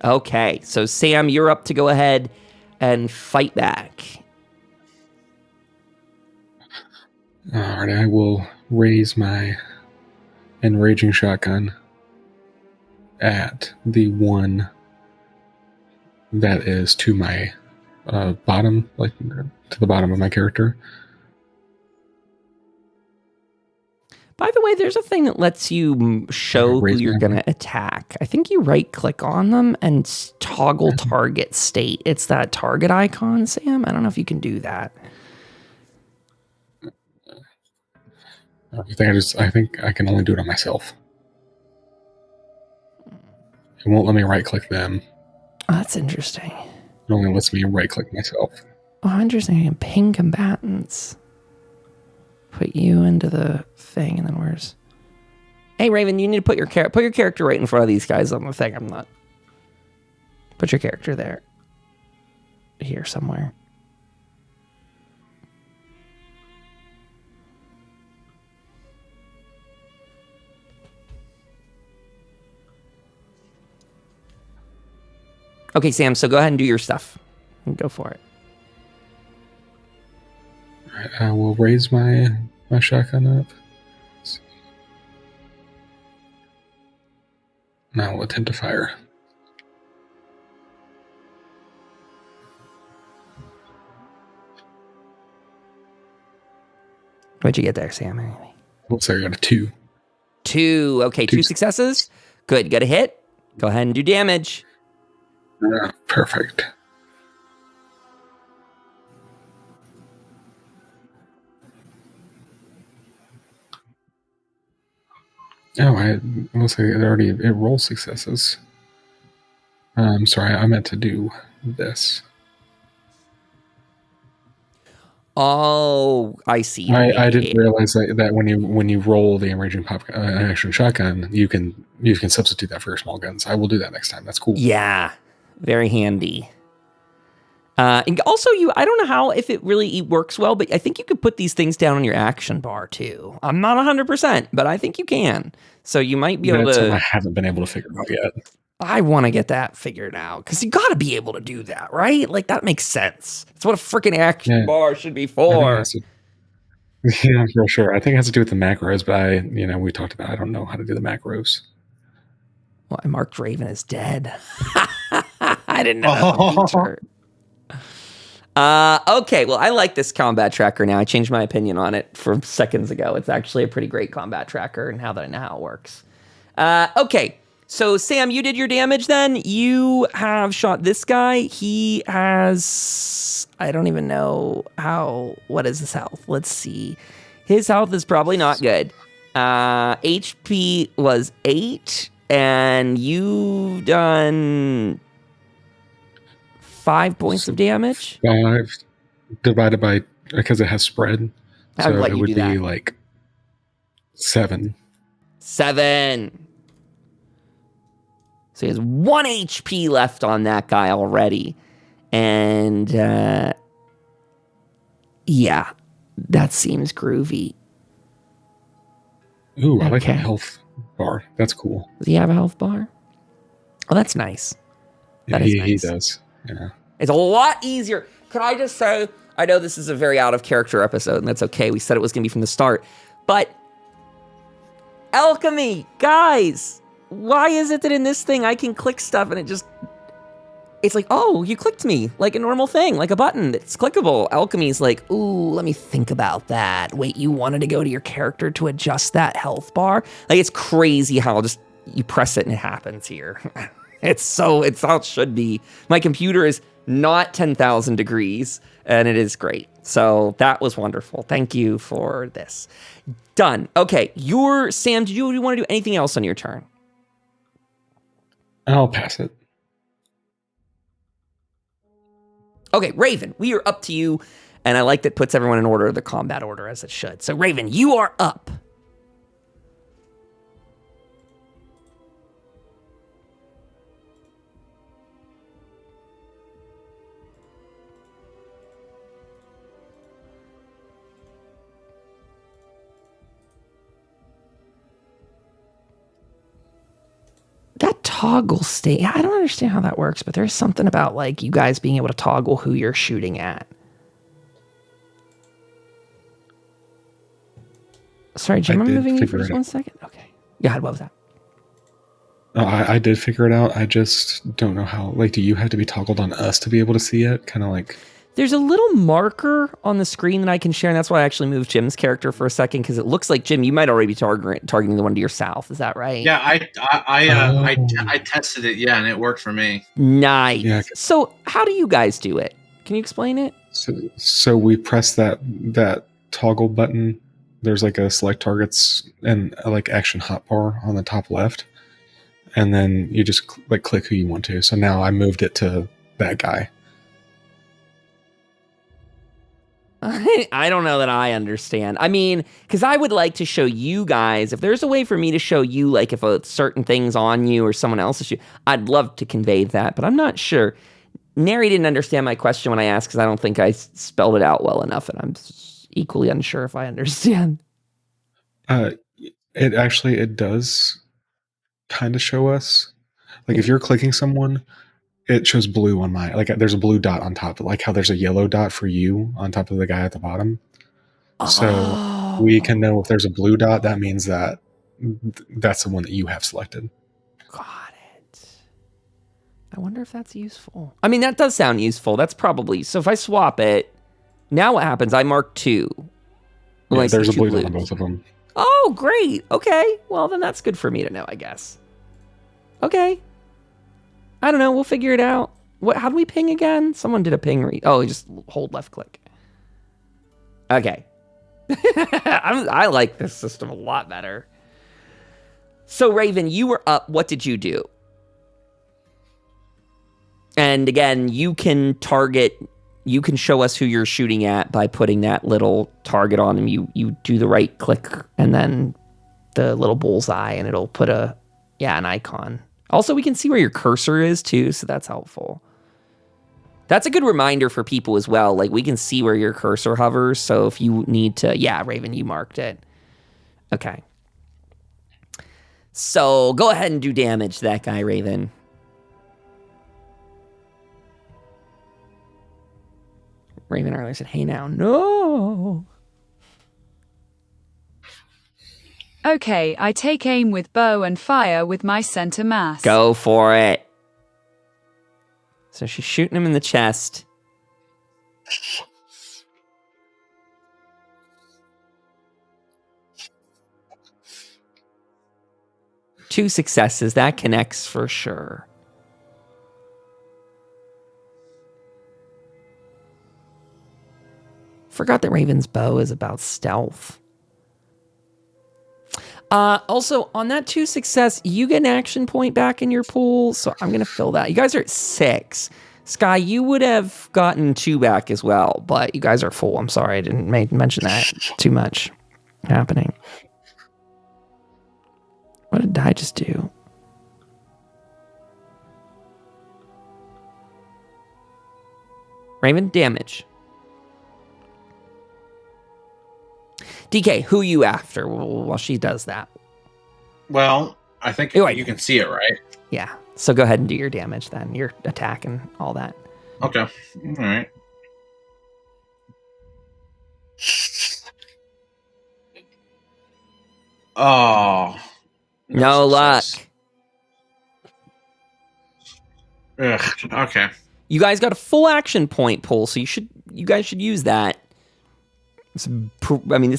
Okay, so Sam, you're up to go ahead and fight back. All right, I will raise my enraging shotgun at the one that is to my bottom, like to the bottom of my character. By the way, there's a thing that lets you show who you're going to attack. I think you right-click on them and toggle target state. It's that target icon, Sam. I don't know if you can do that. I think I can only do it on myself. It won't let me right-click them. Oh, that's interesting. It only lets me right-click myself. Oh, interesting. I can ping combatants. Put you into the thing, and then where's... Hey, Raven, you need to put your character right in front of these guys on the thing. I'm not... Put your character there. Here somewhere. Okay, Sam, so go ahead and do your stuff. Go for it. All right, I will raise my shotgun up. And I will attempt to fire. What'd you get there, Sam? Anyway. Looks like I got a 2. 2. Okay, 2 successes. Good. Got a hit. Go ahead and do damage. Perfect. Oh, it looks like it rolls successes. I'm sorry, I meant to do this. Oh, I see. I didn't realize that when you roll the enraging action shotgun, you can substitute that for your small guns. I will do that next time. That's cool. Yeah, very handy. And also, I don't know if it really works well, but I think you could put these things down on your action bar too. I'm not 100%, but I think you can. So you might be able to. Something I haven't been able to figure out yet. I want to get that figured out because you got to be able to do that, right? Like that makes sense. That's what a freaking action bar should be for. Yeah, for sure. I think it has to do with the macros, but we talked about I don't know how to do the macros. Well, I marked Raven as dead. I didn't know that feature. Okay, well, I like this combat tracker now. I changed my opinion on it from seconds ago. It's actually a pretty great combat tracker, and now that I know how it works. Okay, So, Sam, you did your damage then. You have shot this guy. He has... I don't even know what is his health? Let's see. His health is probably not good. HP was 8, and you've done 5 points of damage. 5 divided by, because it has spread. I would So let it you would do be that. like 7. 7. So he has 1 HP left on that guy already. And, yeah, that seems groovy. Ooh, I like the Okay. health bar. That's cool. Does he have a health bar? Oh, that's nice. Yeah, That is he nice. does. Yeah. It's a lot easier. Can I just say, I know this is a very out of character episode, and that's okay. We said it was going to be from the start. But alchemy, guys, why is it that in this thing I can click stuff and it's like, oh, you clicked me, like a normal thing, like a button that's clickable. Alchemy's like, ooh, let me think about that. Wait, you wanted to go to your character to adjust that health bar? Like, it's crazy how just you press it and it happens here. It's how it should be. My computer is not 10,000 degrees, and it is great. So that was wonderful. Thank you for this. Done. Okay, Sam, do you want to do anything else on your turn? I'll pass it. Okay, Raven, we are up to you, and I like that puts everyone in order, the combat order, as it should. So, Raven, you are up. That toggle state, I don't understand how that works, but there's something about like you guys being able to toggle who you're shooting at. Sorry, Jim, I'm moving you for just 1 second. Okay. Yeah, what was that? I did figure it out. I just don't know how. Like, do you have to be toggled on us to be able to see it? Kind of like... There's a little marker on the screen that I can share, and that's why I actually moved Jim's character for a second, because it looks like, Jim, you might already be targeting the one to your south. Is that right? Yeah, I tested it, yeah, and it worked for me. Nice. Yeah. So how do you guys do it? Can you explain it? So we press that toggle button. There's like a select targets and a like action hotbar on the top left. And then you just click who you want to. So now I moved it to that guy. I don't know that I understand. I mean, because I would like to show you guys, if there's a way for me to show you, like if a certain thing's on you or someone else's you, I'd love to convey that, but I'm not sure. Neri didn't understand my question when I asked, because I don't think I spelled it out well enough, and I'm equally unsure if I understand. It does kind of show us. Like if you're clicking someone, it shows blue on my, like there's a blue dot on top, like how there's a yellow dot for you on top of the guy at the bottom. So we can know if there's a blue dot, that means that that's the one that you have selected. Got it. I wonder if that's useful. I mean, that does sound useful. That's probably, so if I swap it, now what happens? I mark 2. Yeah, there's a blue dot on both of them. Oh, great. Okay. Well, then that's good for me to know, I guess. Okay. I don't know. We'll figure it out. How do we ping again? Someone did a ping. Oh, you just hold left click. Okay. I like this system a lot better. So, Raven, you were up. What did you do? And again, you can show us who you're shooting at by putting that little target on them. You do the right click and then the little bullseye, and it'll put an icon. Also, we can see where your cursor is too, so that's helpful. That's a good reminder for people as well. Like, we can see where your cursor hovers, so if you need to... Yeah, Raven, you marked it. Okay. So, go ahead and do damage to that guy, Raven. Raven earlier said, hey now. No! Okay, I take aim with bow and fire with my center mass. Go for it. So she's shooting him in the chest. 2 successes. That connects for sure. Forgot that Raven's bow is about stealth. Also, on that 2 success, you get an action point back in your pool, so I'm going to fill that. You guys are at 6. Sky, you would have gotten 2 back as well, but you guys are full. I'm sorry, I didn't mention that. Too much happening. What did I just do? Raven, damage. DK, who you after while she does that? Well, I think you can see it, right? Yeah. So go ahead and do your damage then. Your attack and all that. Okay. All right. Oh. No luck. Ugh. Okay. You guys got a full action point pull, so you guys should use that. This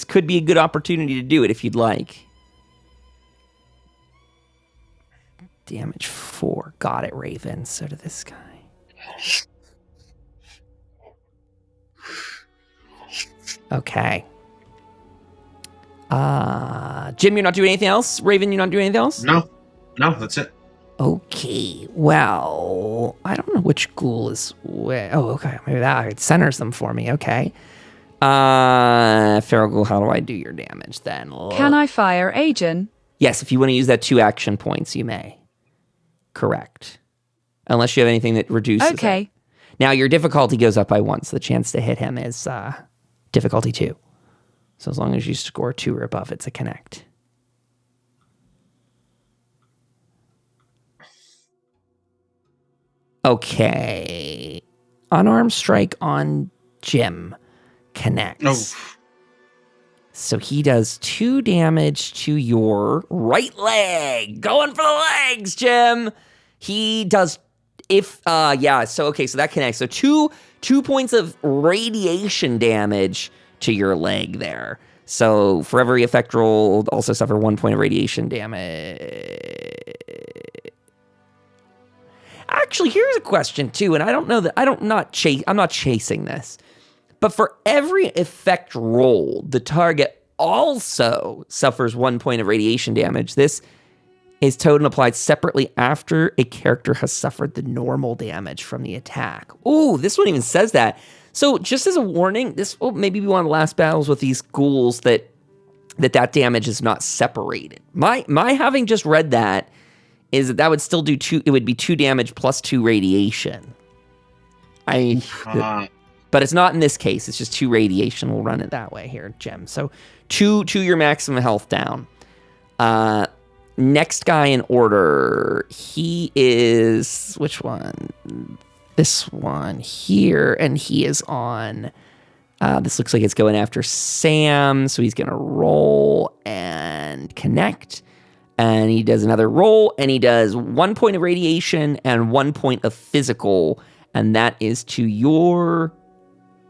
could be a good opportunity to do it if you'd like. Damage 4. Got it, Raven. So did this guy. Okay. Jim, you're not doing anything else? Raven, you're not doing anything else? No, that's it. Okay, well, I don't know which ghoul is where. Oh, okay, maybe that centers them for me. Okay. Feral Ghoul, how do I do your damage then? Can I fire agent? Yes, if you want to use that 2 action points, you may. Correct. Unless you have anything that reduces Okay. it. Now, your difficulty goes up by 1, so the chance to hit him is difficulty 2. So as long as you score 2 or above, it's a connect. Okay. Unarmed strike on Jim connects. Oh. So he does 2 damage to your right leg. Going for the legs, Jim. He does so that connects. So 2 points of radiation damage to your leg there. So for every effect roll, also suffer 1 point of radiation damage. Actually, here's a question too, and I don't know that I'm not chasing this. But for every effect roll, the target also suffers 1 point of radiation damage. This is totem applied separately after a character has suffered the normal damage from the attack. Ooh, this one even says that. So just as a warning, this will maybe be one of the last battles with these ghouls that damage is not separated. My having just read that is that would still do 2. It would be 2 damage plus 2 radiation. But it's not in this case. It's just 2 radiation. We'll run it that way here, Jim. So 2 your maximum health down. Next guy in order. He is which one? This one here, and he is on. This looks like it's going after Sam. So he's gonna roll and connect. And he does another roll, and he does 1 point of radiation and 1 point of physical, and that is to your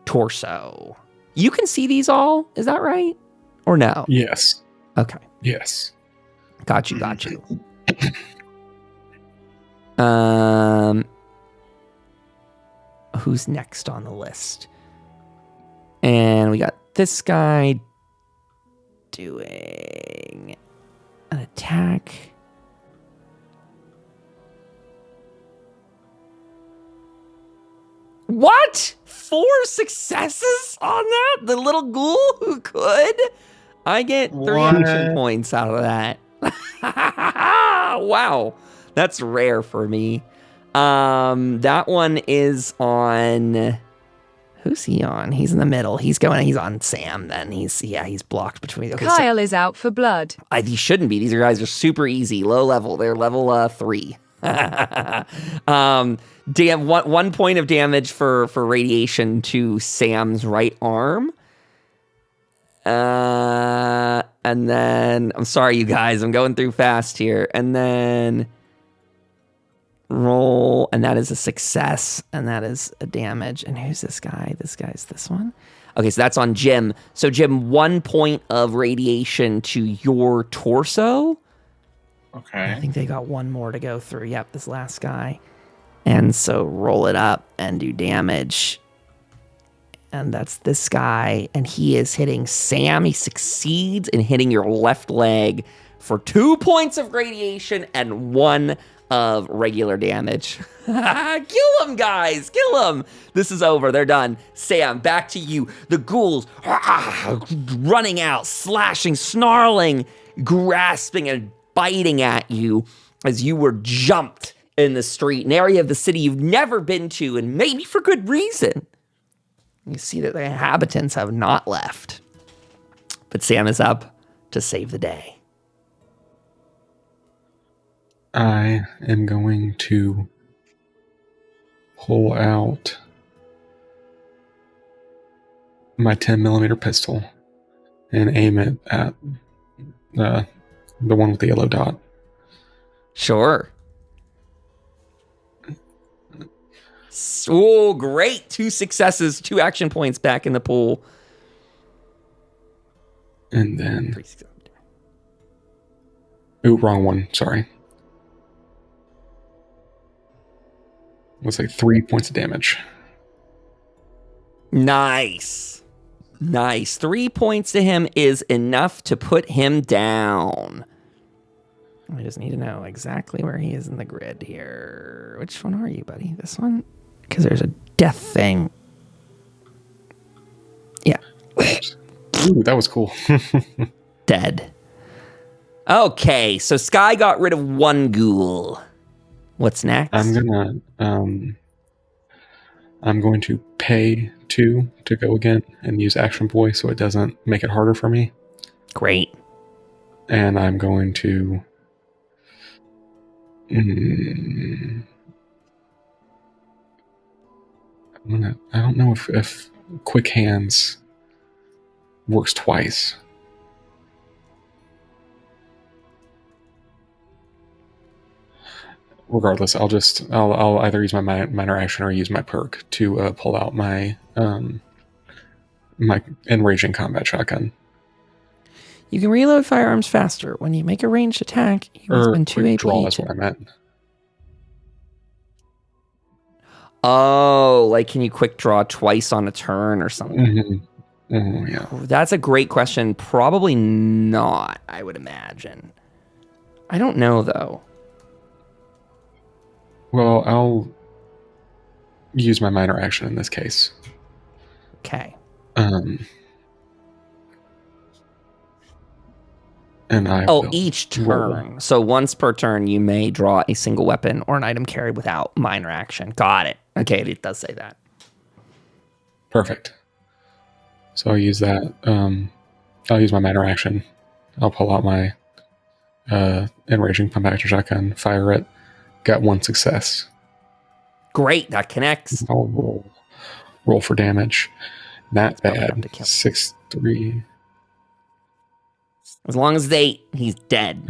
torso. You can see these all? Is that right? Or no? Yes. Okay. Yes. Got you. Who's next on the list? And we got this guy doing an attack. What? 4 successes on that? The little ghoul who could? I get 3 action points out of that. Wow. That's rare for me. That one is on... Who's he on? He's in the middle. He's on Sam then. He's blocked between... Okay, Kyle is out for blood. These shouldn't be. These guys are super easy. Low level. They're level 3. Damn, 1 point of damage for radiation to Sam's right arm. And then... I'm sorry, you guys. I'm going through fast here. And then... roll, and that is a success, and that is a damage. And who's this guy? This guy's this one. Okay, so that's on Jim. So Jim, 1 point of radiation to your torso. Okay. I think they got one more to go through. Yep, this last guy. And so roll it up and do damage. And that's this guy. And he is hitting Sam. He succeeds in hitting your left leg for 2 points of radiation and 1 of regular damage. Kill him, guys. Kill him. This is over. They're done. Sam, back to you. The ghouls running out, slashing, snarling, grasping, and biting at you as you were jumped in the street, an area of the city you've never been to, and maybe for good reason. You see that the inhabitants have not left. But Sam is up to save the day. I am going to pull out my 10mm pistol and aim it at the one with the yellow dot. Sure. Oh, great. 2 successes, 2 action points back in the pool. And then... Ooh, wrong one. Sorry. Looks like 3 points of damage. Nice. Nice. 3 points to him is enough to put him down. I just need to know exactly where he is in the grid here. Which one are you, buddy? This one? Because there's a death thing. Yeah. Ooh, that was cool. Dead. Okay, so Sky got rid of 1 ghoul. What's next? I'm going to pay 2 to go again and use Action Boy so it doesn't make it harder for me. Great. And I'm going to... I don't know if Quick Hands works twice. Regardless, I'll either use my minor action or use my perk to pull out my my enraging combat shotgun. You can reload firearms faster. When you make a ranged attack, you can spend 2 AP. Draw is what I meant. Oh, like can you quick draw twice on a turn or something? Yeah. That's a great question. Probably not, I would imagine. I don't know, though. Well, I'll use my minor action in this case. Okay. And I will each turn. roll. So once per turn, you may draw a single weapon or an item carried without minor action. Got it. Okay, it does say that. Perfect. So I'll use that. I'll use my minor action. I'll pull out my enraging pump action shotgun, fire it. Got 1 success. Great, that connects. I'll roll for damage. Not probably enough bad. to kill. 6, 3. As long as it's 8, he's dead.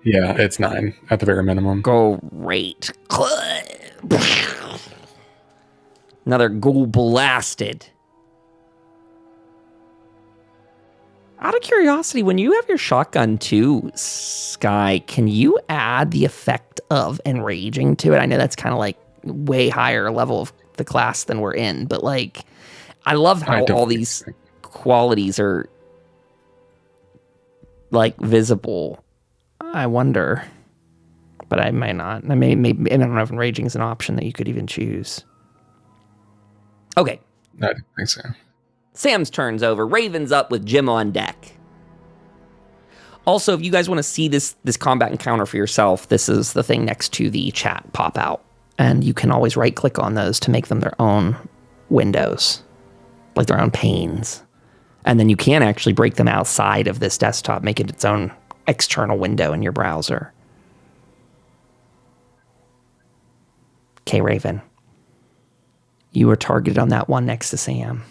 Yeah, it's 9 at the very minimum. Great. Another ghoul blasted. Out of curiosity, when you have your shotgun too, Sky, can you add the effect of enraging to it? I know that's kind of like way higher level of the class than we're in, but like, I love how all these qualities are like visible. I wonder, but I might not. I don't know if enraging is an option that you could even choose. Okay. I don't think so. Sam's turn's over. Raven's up with Jim on deck. Also, if you guys want to see this combat encounter for yourself, this is the thing next to the chat pop out. And you can always right-click on those to make them their own windows, like their own panes. And then you can actually break them outside of this desktop, make it its own external window in your browser. Okay, Raven. You were targeted on that one next to Sam.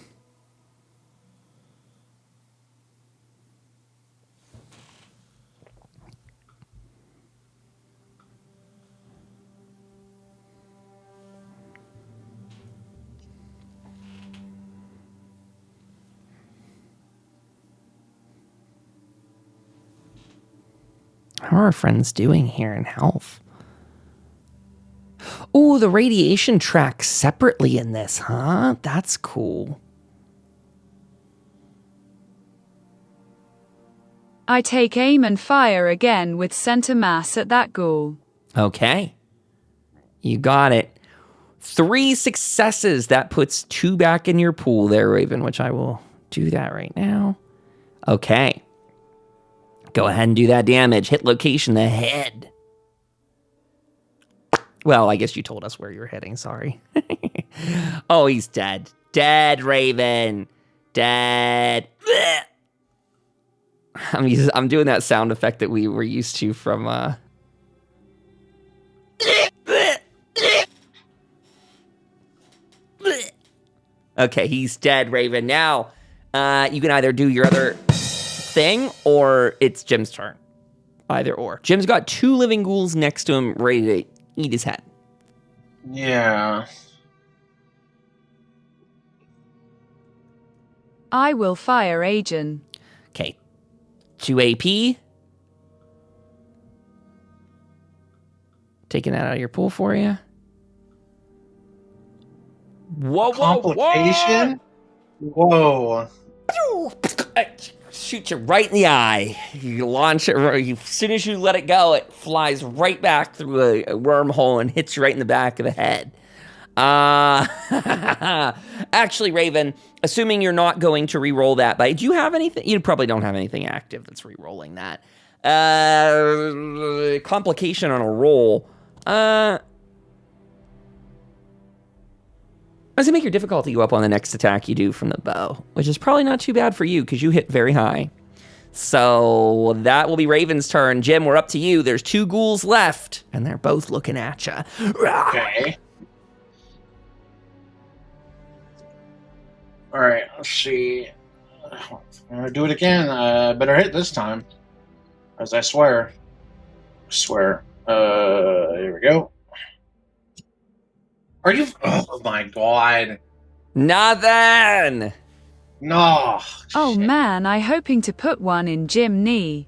How are our friends doing here in health? Oh, the radiation tracks separately in this, huh? That's cool. I take aim and fire again with center mass at that ghoul. Okay. You got it. 3 successes. That puts 2 back in your pool there, Raven, which I will do that right now. Okay. Go ahead and do that damage. Hit location, the head. Well, I guess you told us where you're hitting. Sorry. Oh, he's dead. Dead, Raven. Dead. I'm doing that sound effect that we were used to from... Okay, he's dead, Raven. Now, you can either do your other thing, or it's Jim's turn. Either or. Jim's got 2 living ghouls next to him, ready to eat his head. Yeah. I will fire Agent. Okay. 2 AP. Taking that out of your pool for you. Whoa, Complication? Whoa. Shoot you right in the eye. You launch it, as soon as you let it go, it flies right back through a wormhole and hits you right in the back of the head. Actually, Raven, assuming you're not going to re-roll that, but do you have anything? You probably don't have anything active that's re-rolling that. Complication on a roll. I was gonna make your difficulty go up on the next attack you do from the bow, which is probably not too bad for you because you hit very high. So that will be Raven's turn. Jim, we're up to you. There's 2 ghouls left, and they're both looking at you. Okay. All right, let's see. I'm gonna do it again. Better hit this time, as I swear. Here we go. Are you? Oh my god! Nothing. No. Oh shit. man, I hoping to put one in Jim knee.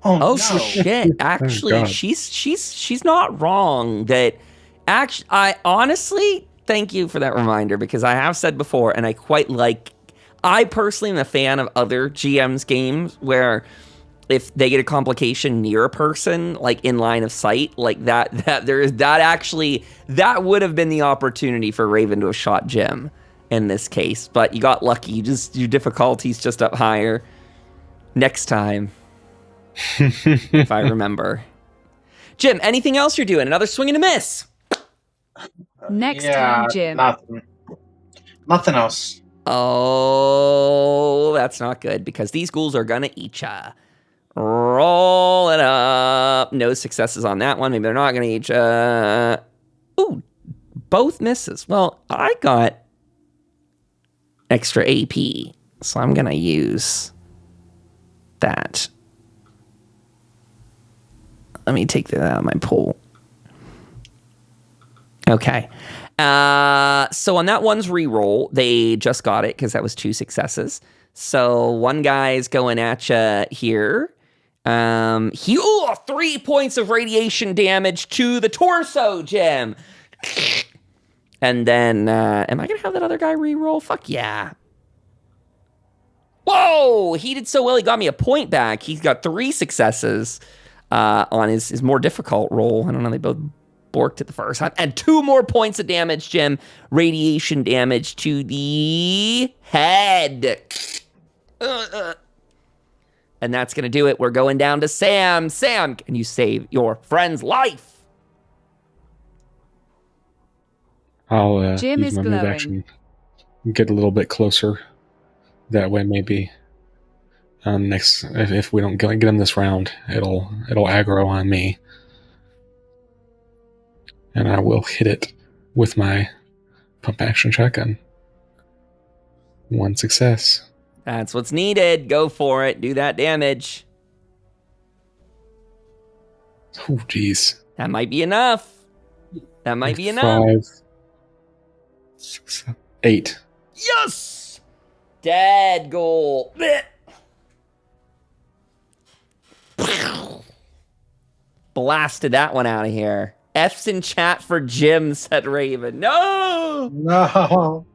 Oh, Oh no. shit! Actually, God. she's not wrong. That actually, I honestly thank you for that reminder because I have said before, and I quite like. I personally am a fan of other GM's games where if they get a complication near a person, like in line of sight, like that would have been the opportunity for Raven to have shot Jim in this case. But you got lucky. Your difficulty's just up higher. Next time. If I remember. Jim, anything else you're doing? Another swing and a miss. Next time, Jim. Nothing else. Oh, that's not good because these ghouls are gonna eat ya. Roll it up. No successes on that one. Maybe they're not gonna eat ya. Ooh, both misses. Well, I got extra AP, so I'm gonna use that. Let me take that out of my pool. Okay. So on that one's reroll, they just got it because that was 2 successes. So one guy's going at you here. 3 points of radiation damage to the torso, Jim. And then, am I going to have that other guy reroll? Fuck yeah. Whoa! He did so well, he got me a point back. He's got 3 successes on his more difficult roll. I don't know, they both borked at the first time. And 2 more points of damage, Jim. Radiation damage to the head. And that's going to do it. We're going down to Sam. Sam, can you save your friend's life? I'll Jim use is my move glowing. action. Get a little bit closer. That way, maybe next if we don't get him this round, it'll aggro on me, and I will hit it with my pump action shotgun. 1 success. That's what's needed. Go for it. Do that damage. Oh, jeez. That might be enough. That might be enough. 5, 6, 7, 8. Yes! Dead goal. blasted that one out of here. F's in chat for Jim, said Raven. No! No.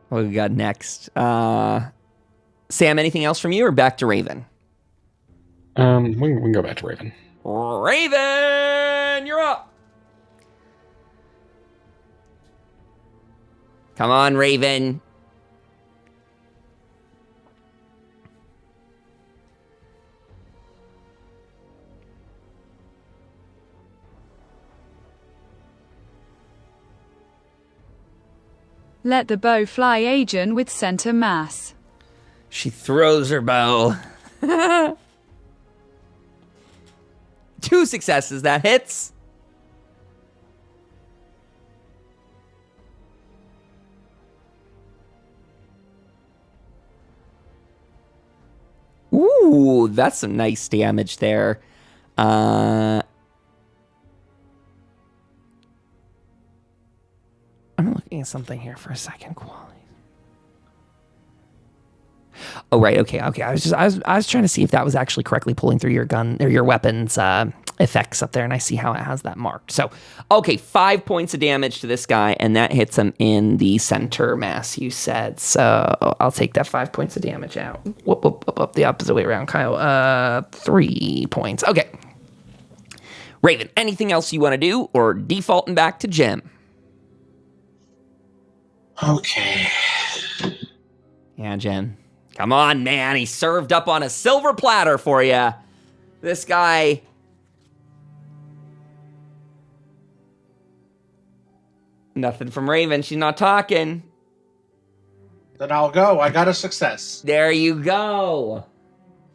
What do we got next? Sam, anything else from you or back to Raven? We can go back to Raven. Raven, you're up. Come on, Raven. Let the bow fly, agent with center mass. She throws her bow. 2 successes, that hits. Ooh, that's some nice damage there. I'm looking at something here for a second. Quality. Oh, right. Okay. I was trying to see if that was actually correctly pulling through your gun or your weapon's effects up there, and I see how it has that marked. So, okay, 5 points of damage to this guy, and that hits him in the center mass, you said. So I'll take that 5 points of damage out. Whoop, the opposite way around, Kyle. 3 points. Okay. Raven, anything else you want to do, or defaulting back to Jim? Okay. Yeah, Jim. Come on, man. He served up on a silver platter for you. This guy. Nothing from Raven. She's not talking. Then I'll go. I got a success. There you go.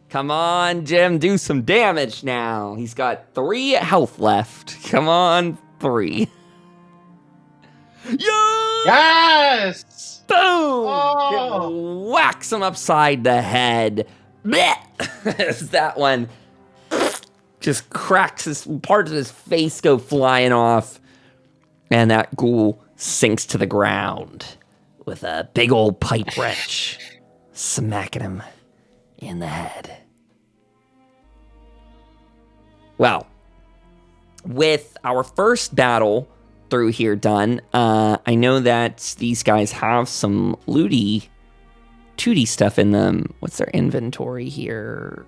Come on, Jim. Do some damage now. He's got 3 health left. Come on, 3. Yes! Boom! Oh! Whacks him upside the head. As that one just cracks his parts of his face go flying off, and that ghoul sinks to the ground with a big old pipe wrench, smacking him in the head. Well, with our first battle through here done, I know that these guys have some looty 2D stuff in them. What's their inventory here?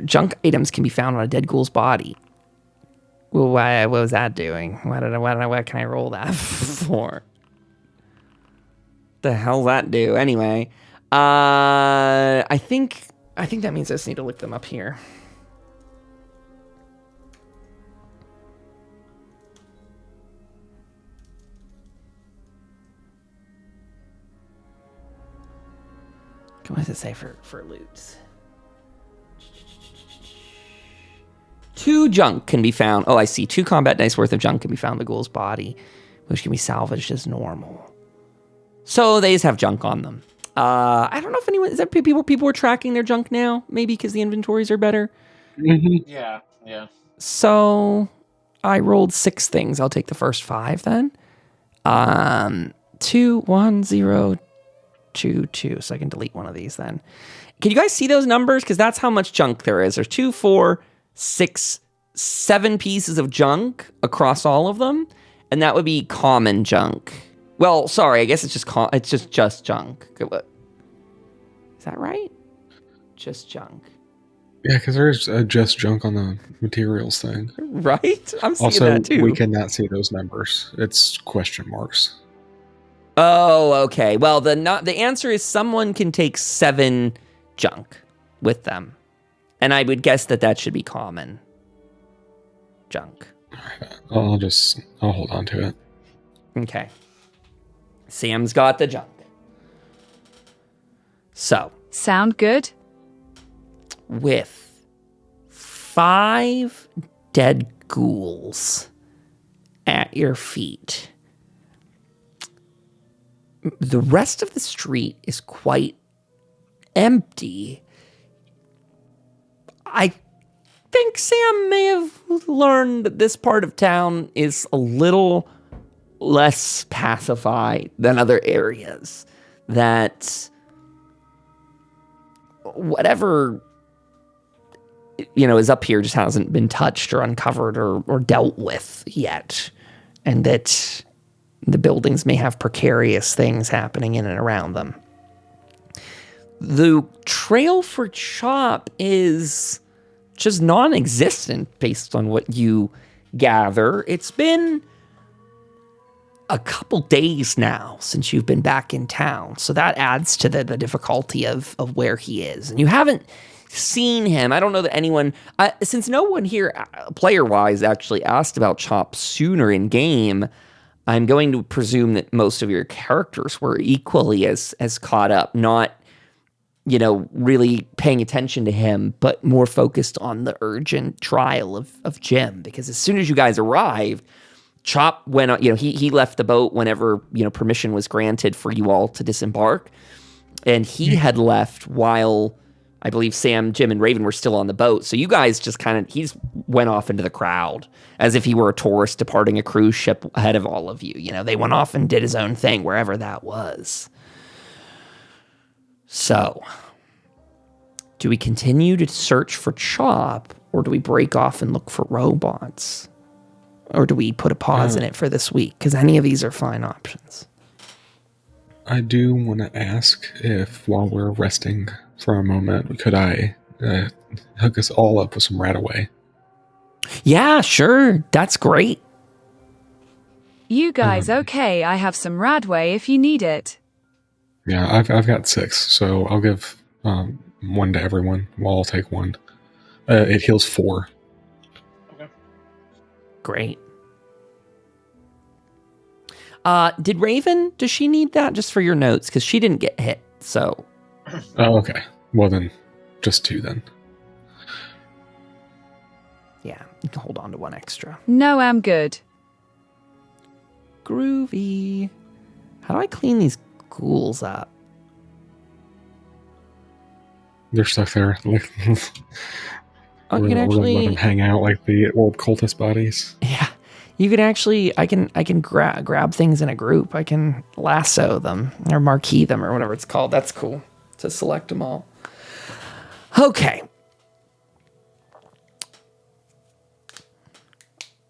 Junk items can be found on a dead ghoul's body. Well, what was that doing? What can I roll that for? The hell's that do? Anyway, I think that means I just need to look them up here. What does it say for loots? 2 junk can be found. Oh, I see. 2 combat dice worth of junk can be found in the ghoul's body, which can be salvaged as normal. So they just have junk on them. I don't know if anyone... Is that people were tracking their junk now? Maybe because the inventories are better? Mm-hmm. Yeah. So I rolled 6 things. I'll take the first 5 then. 2, 1, 0, 2, 2. So I can delete one of these then. Can you guys see those numbers? Because that's how much junk there is. There's 2, 4, 6, 7 pieces of junk across all of them. And that would be common junk. Well, sorry, I guess it's just junk. Is that right? Just junk. Yeah, because there's just junk on the materials thing. Right? I'm seeing also, that too. We cannot see those numbers. It's question marks. Oh, okay. Well, the answer is someone can take 7 junk with them. And I would guess that should be common junk. I'll hold on to it. Okay. Sam's got the junk. So. Sound good? With 5 dead ghouls at your feet, the rest of the street is quite empty. I think Sam may have learned that this part of town is a little less pacified than other areas. That whatever, is up here just hasn't been touched or uncovered or dealt with yet. And that the buildings may have precarious things happening in and around them. The trail for Chop is just non-existent based on what you gather. It's been a couple days now since you've been back in town, so that adds to the difficulty of where he is. And you haven't seen him. I don't know that anyone, since no one here, player-wise, actually asked about Chop sooner in game, I'm going to presume that most of your characters were equally as caught up, not, really paying attention to him, but more focused on the urgent trial of Jim. Because as soon as you guys arrived, Chop went on, he left the boat whenever, permission was granted for you all to disembark. And he had left while I believe Sam, Jim, and Raven were still on the boat. So you guys just he's went off into the crowd as if he were a tourist departing a cruise ship ahead of all of you. They went off and did his own thing wherever that was. So, do we continue to search for Chop, or do we break off and look for robots? Or do we put a pause in it for this week? Because any of these are fine options. I do want to ask if, while we're resting for a moment, could I hook us all up with some Radaway? Yeah, sure. That's great. You guys, okay, I have some Radway if you need it. Yeah, I've got 6, so I'll give one to everyone. Well, I'll take one. It heals 4. Okay. Great. Did Raven, does she need that just for your notes? Because she didn't get hit, so. Oh, okay. Well, then, just 2 then. Yeah, you can hold on to 1 extra. No, I'm good. Groovy. How do I clean these ghouls up? They're stuck there. Oh, you can actually let them hang out like the old cultist bodies. Yeah, you can actually. I can grab things in a group. I can lasso them or marquee them or whatever it's called. That's cool to select them all. Okay.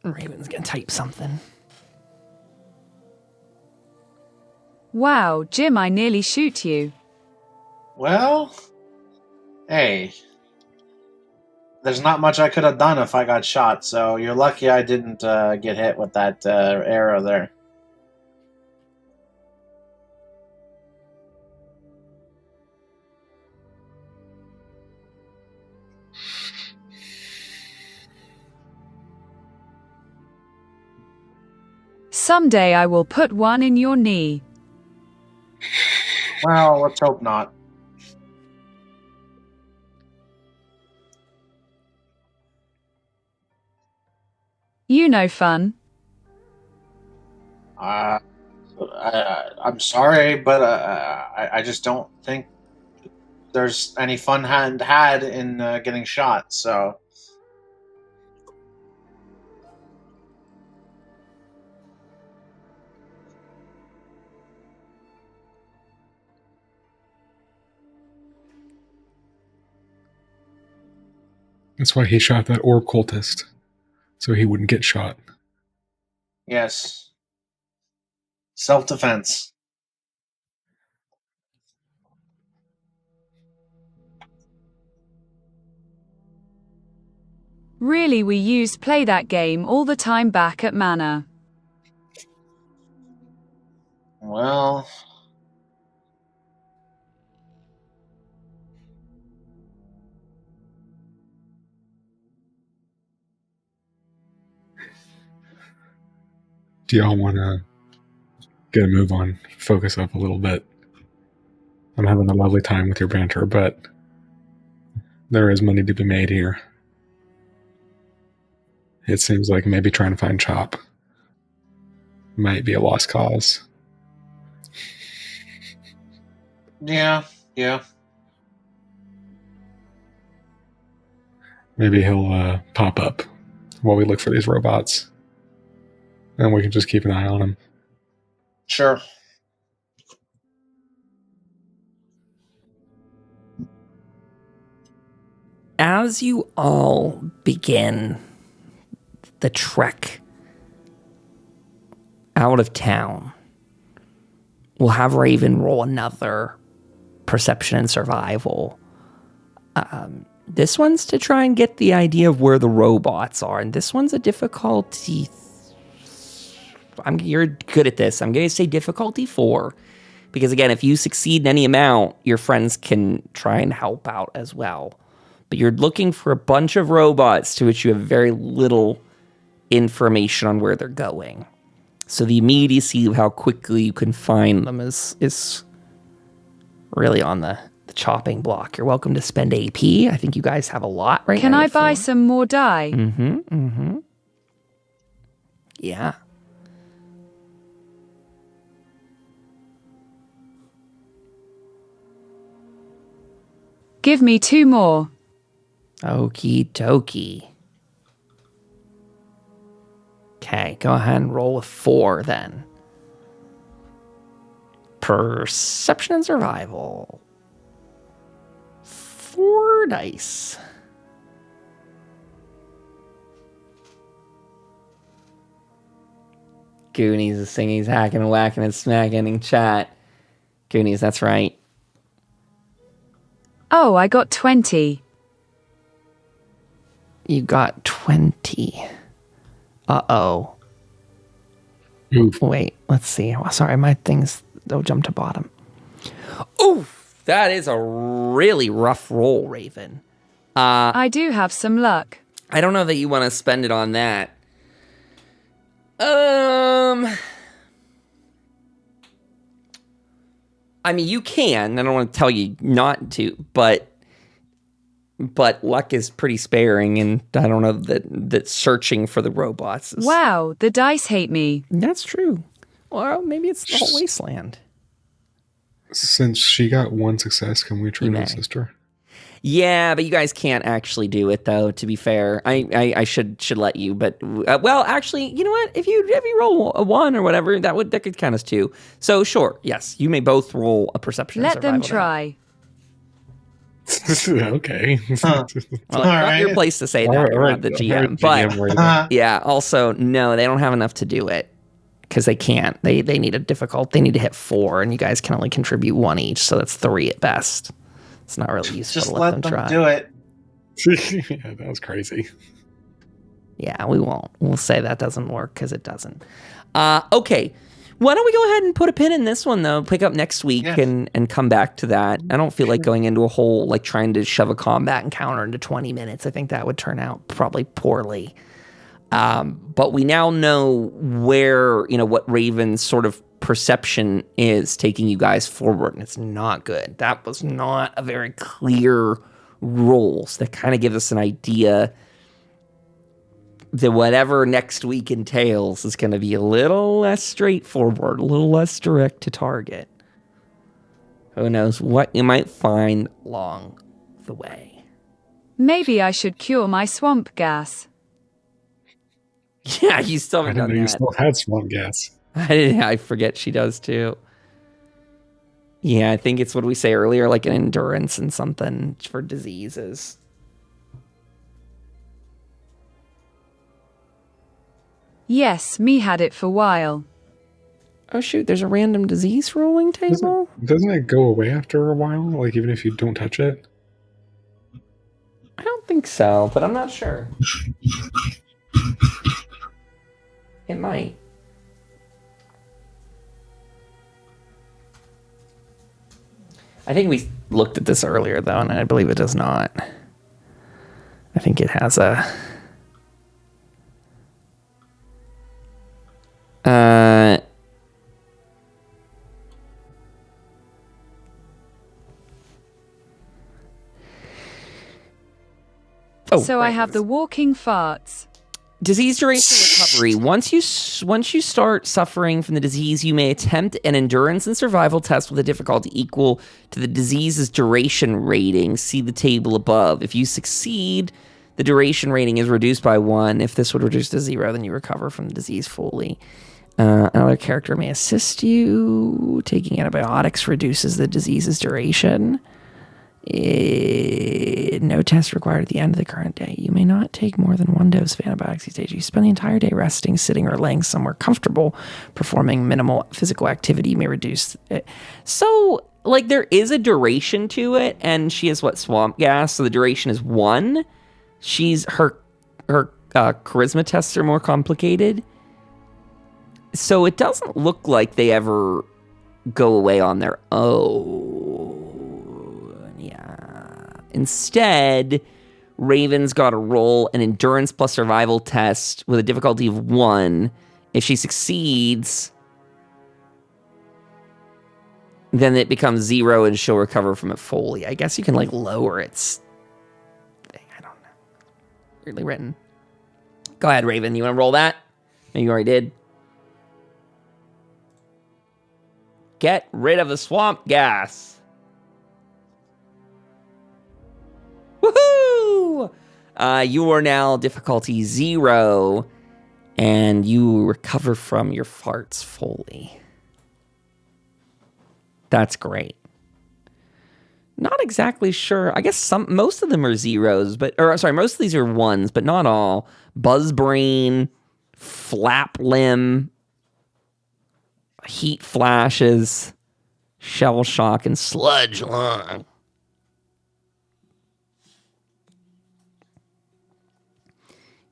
Raven's gonna type something. Wow, Jim, I nearly shoot you. Well, hey, there's not much I could have done if I got shot, so you're lucky I didn't get hit with that arrow there. Someday I will put one in your knee. Well, let's hope not. You know fun. I'm sorry, but I just don't think there's any fun had in getting shot, so... That's why he shot that orb cultist, so he wouldn't get shot. Yes. Self-defense. Really, we used to play that game all the time back at Manor. Well... Do y'all want to get a move on, focus up a little bit? I'm having a lovely time with your banter, but there is money to be made here. It seems like maybe trying to find Chop might be a lost cause. Yeah. Maybe he'll pop up while we look for these robots. And we can just keep an eye on him. Sure. As you all begin the trek out of town, we'll have Raven roll another perception and survival. This one's to try and get the idea of where the robots are, and this one's a difficulty. You're good at this. I'm going to say difficulty 4, because again, if you succeed in any amount, your friends can try and help out as well. But you're looking for a bunch of robots to which you have very little information on where they're going. So the immediacy of how quickly you can find them is really on the chopping block. You're welcome to spend AP. I think you guys have a lot right now. Can I buy some more die? Yeah. Give me 2 more. Okie dokie. Okay, go ahead and roll with 4 then. Perception and survival. 4 dice. Goonies is singing, he's hacking and whacking and smacking in chat. Goonies, that's right. Oh, I got 20. You got 20. Uh-oh. Oof. Wait, let's see. Oh, sorry, my things jump to bottom. Oof! That is a really rough roll, Raven. I do have some luck. I don't know that you want to spend it on that. I mean, you can. I don't want to tell you not to, but luck is pretty sparing, and I don't know that searching for the robots is... Wow, the dice hate me. That's true. Well, maybe it's the whole wasteland. Since she got 1 success, can we try to assist her? Yeah, but you guys can't actually do it, though, to be fair. I should let you, but... well, actually, you know what? If you roll a 1 or whatever, that could count as 2. So, sure, yes, you may both roll a perception and Let them survival try. Okay. Well, it's not your place to say that. You're not the GM. But, yeah, also, no, they don't have enough to do it. Because they can't. They need they need to hit 4, and you guys can only contribute 1 each, so that's 3 at best. It's not really useful Just to let them try. do it. Yeah, that was crazy. Yeah, we won't. We'll say that doesn't work because it doesn't. Okay. Why don't we go ahead and put a pin in this one, though? Pick up next week and come back to that. I don't feel like going into a whole, like, trying to shove a combat encounter into 20 minutes. I think that would turn out probably poorly. But we now know where, what Raven's sort of perception is taking you guys forward, and it's not good. That was not a very clear roll. So that kind of gives us an idea that whatever next week entails is going to be a little less straightforward, a little less direct to target. Who knows what you might find along the way. Maybe I should cure my swamp gas. Yeah, you still haven't done that. You still had swamp gas. I forget she does too. Yeah, I think it's what we say earlier, like an endurance and something for diseases. Yes, me had it for a while. Oh shoot, there's a random disease rolling table? Doesn't it go away after a while? Like, even if you don't touch it? I don't think so, but I'm not sure. It might. I think we looked at this earlier, though, and I believe it does not. I think it has a... So I have the walking farts. Disease duration recovery. Once you start suffering from the disease, you may attempt an endurance and survival test with a difficulty equal to the disease's duration rating. See the table above. If you succeed, the duration rating is reduced by 1. If this would reduce to 0, then you recover from the disease fully. Another character may assist you. Taking antibiotics reduces the disease's duration. No test required at the end of the current day. You may not take more than 1 dose of antibiotics these days. You spend the entire day resting, sitting, or laying somewhere comfortable. Performing minimal physical activity may reduce it. So, like, there is a duration to it, and she has swamp gas, so the duration is 1. Her charisma tests are more complicated. So it doesn't look like they ever go away on their own. Yeah. Instead, Raven's got to roll an endurance plus survival test with a difficulty of 1. If she succeeds, then it becomes 0 and she'll recover from it fully. I guess you can lower its thing. I don't know. Weirdly written. Go ahead, Raven. You want to roll that? Maybe you already did. Get rid of the swamp gas. Woohoo! You are now difficulty 0, and you recover from your farts fully. That's great. Not exactly sure. I guess most of them are 0s, most of these are 1s, but not all. Buzzbrain, flap limb, heat flashes, shell shock, and sludge lung.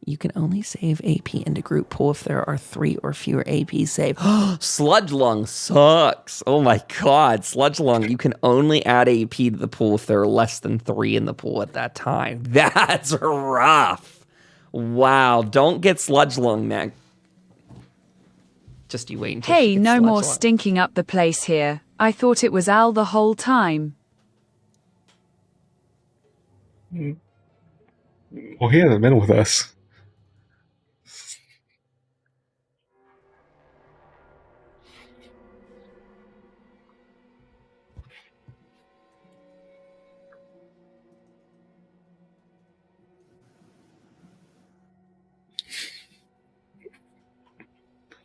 You can only save AP into group pool if there are 3 or fewer AP save. Sludge lung sucks. Oh my god, sludge lung. You can only add AP to the pool if there are less than 3 in the pool at that time. That's rough. Wow, don't get sludge lung, Mac. Just you wait until Hey, no more stinking up the place here. I thought it was Al the whole time. Well, he hasn't been with us.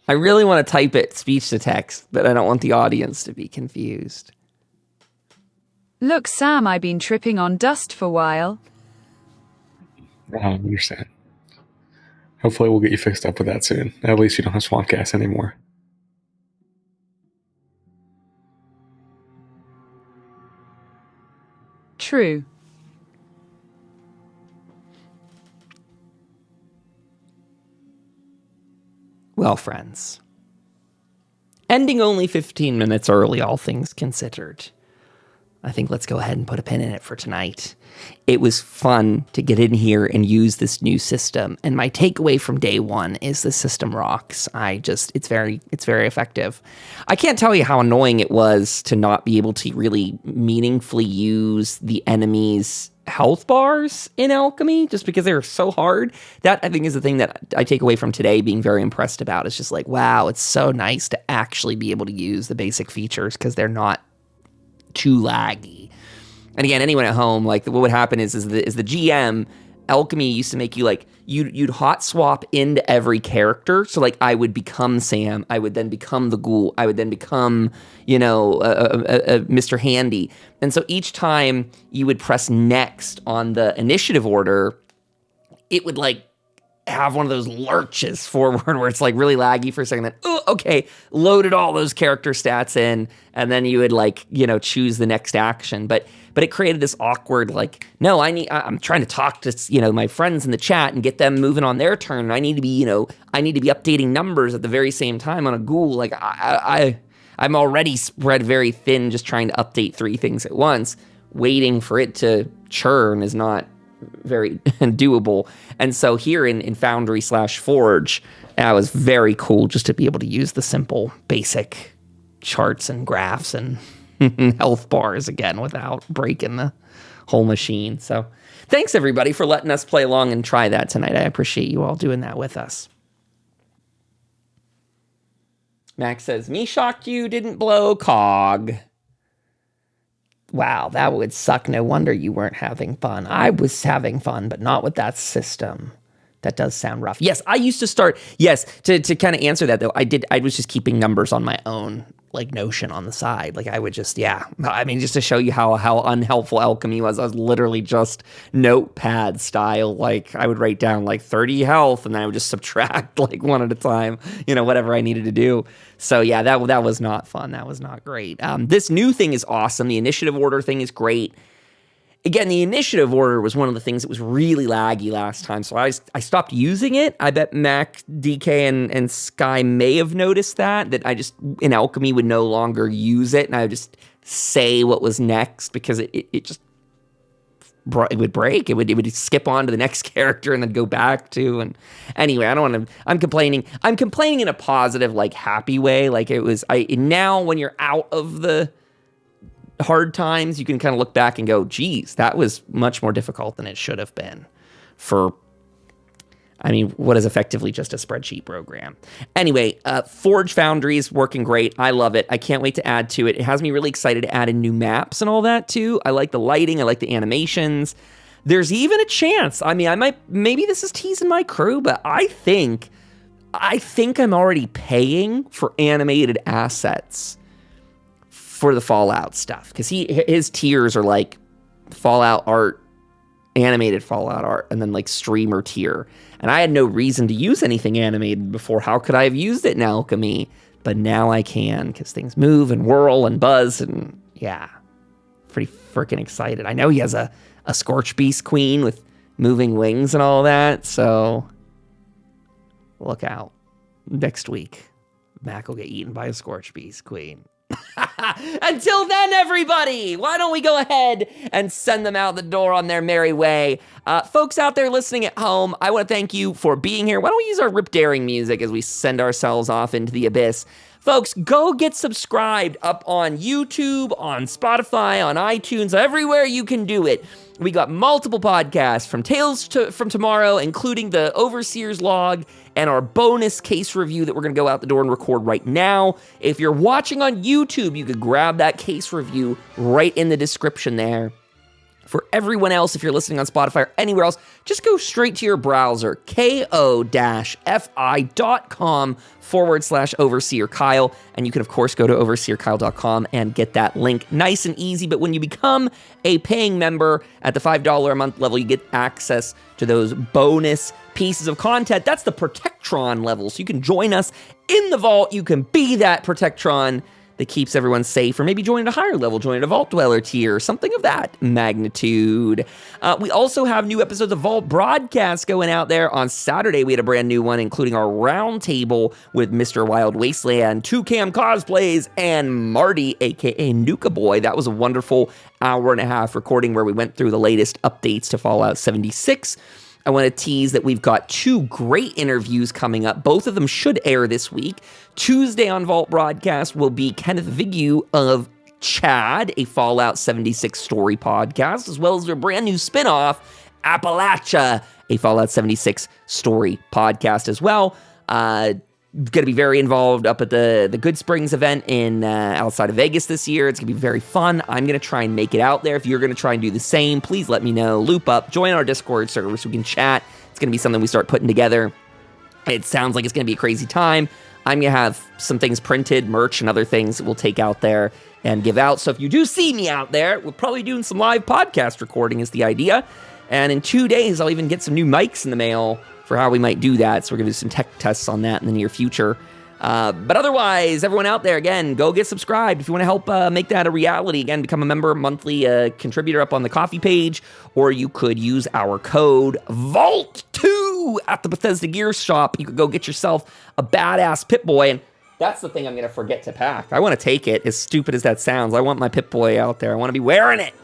I really want to type it speech to text, but I don't want the audience to be confused. Look, Sam, I've been tripping on dust for a while. I understand. Hopefully we'll get you fixed up with that soon. At least you don't have swamp gas anymore. True. Well, friends, ending only 15 minutes early, all things considered. I think let's go ahead and put a pin in it for tonight. It was fun to get in here and use this new system. And my takeaway from day one is the system rocks. It's very effective. I can't tell you how annoying it was to not be able to really meaningfully use the enemy's health bars in alchemy just because they were so hard. That I think is the thing that I take away from today being very impressed about. It's just like, wow, it's so nice to actually be able to use the basic features because they're not too laggy. And again, anyone at home, like what would happen is the GM, alchemy used to make you like you'd hot swap into every character. So like I would become Sam, I would then become the Ghoul, I would then become Mr. Handy. And so each time you would press next on the initiative order, it would like have one of those lurches forward where it's like really laggy for a second, then okay, loaded all those character stats in, and then you would like choose the next action. But it created this awkward like, no, I'm trying to talk to my friends in the chat and get them moving on their turn. And I need to be updating numbers at the very same time on a Ghoul. Like I'm already spread very thin just trying to update 3 things at once. Waiting for it to churn is not very doable. And so here in Foundry/Forge, it was very cool just to be able to use the simple basic charts and graphs and health bars again without breaking the whole machine. So thanks everybody for letting us play along and try that tonight. I appreciate you all doing that with us. Max says, me shocked you didn't blow cog. Wow, that would suck. No wonder you weren't having fun. I was having fun, but not with that system. That does sound rough. Yes, I used to start. Yes, to kind of answer that though, I was just keeping numbers on my own, like Notion on the side. Like I would just, I mean, just to show you how unhelpful alchemy was. I was literally just notepad style. Like I would write down like 30 health, and then I would just subtract like one at a time. Whatever I needed to do. So yeah, that was not fun. That was not great. This new thing is awesome. The initiative order thing is great. Again, the initiative order was one of the things that was really laggy last time, so I stopped using it. I bet Mac, DK, and Sky may have noticed that I just, in Alchemy, would no longer use it, and I would just say what was next, because it would break. It would skip on to the next character and then go back to, and anyway, I don't want to, I'm complaining in a positive, like, happy way, like it was, now when you're out of the hard times, you can kind of look back and go, geez, that was much more difficult than it should have been for, what is effectively just a spreadsheet program. Anyway, Forge Foundry is working great. I love it. I can't wait to add to it. It has me really excited to add in new maps and all that too. I like the lighting. I like the animations. There's even a chance. Maybe this is teasing my crew, but I think I'm already paying for animated assets for the Fallout stuff, because his tiers are like Fallout art, animated Fallout art, and then like streamer tier. And I had no reason to use anything animated before. How could I have used it in Alchemy? But now I can, because things move and whirl and buzz, and yeah, pretty freaking excited. I know he has a Scorch Beast Queen with moving wings and all that, so look out. Next week, Mac will get eaten by a Scorch Beast Queen. Until then, everybody, why don't we go ahead and send them out the door on their merry way? Folks out there listening at home, I want to thank you for being here. Why don't we use our Rip Daring music as we send ourselves off into the abyss? Folks, go get subscribed up on YouTube, on Spotify, on iTunes, everywhere you can do it. We got multiple podcasts from Tales from Tomorrow, including the Overseer's Log and our bonus case review that we're going to go out the door and record right now. If you're watching on YouTube, you could grab that case review right in the description there. For everyone else, if you're listening on Spotify or anywhere else, just go straight to your browser, ko-fi.com/Overseer Kyle. And you can, of course, go to overseerkyle.com and get that link nice and easy. But when you become a paying member at the $5 a month level, you get access to those bonus pieces of content. That's the Protectron level. So you can join us in the vault. You can be that Protectron that keeps everyone safe, or maybe join at a higher level, join at a Vault Dweller tier, something of that magnitude. We also have new episodes of Vault Broadcast going out there. On Saturday, we had a brand new one, including our roundtable with Mr. Wild Wasteland, 2Cam Cosplays, and Marty, aka Nuka Boy. That was a wonderful hour-and-a-half recording where we went through the latest updates to Fallout 76. I want to tease that we've got two great interviews coming up. Both of them should air this week. Tuesday on Vault Broadcast will be Kenneth Vigu of Chad, a Fallout 76 story podcast, as well as their brand new spinoff, Appalachia, a Fallout 76 story podcast as well. Going to be very involved up at the Good Springs event in outside of Vegas this year. It's going to be very fun. I'm going to try and make it out there. If you're going to try and do the same, please let me know. Loop up, join our Discord server so we can chat. It's going to be something we start putting together. It sounds like it's going to be a crazy time. I'm going to have some things printed, merch, and other things that we'll take out there and give out. So if you do see me out there, we're probably doing some live podcast recording is the idea. And in 2 days, I'll even get some new mics in the mail for how we might do that. So we're going to do some tech tests on that in the near future. But otherwise, everyone out there, again, go get subscribed. If you want to help make that a reality, again, become a member, monthly contributor up on the coffee page, or you could use our code VAULT2 at the Bethesda Gear Shop. You could go get yourself a badass Pip-Boy, and that's the thing I'm going to forget to pack. I want to take it, as stupid as that sounds. I want my Pip-Boy out there. I want to be wearing it.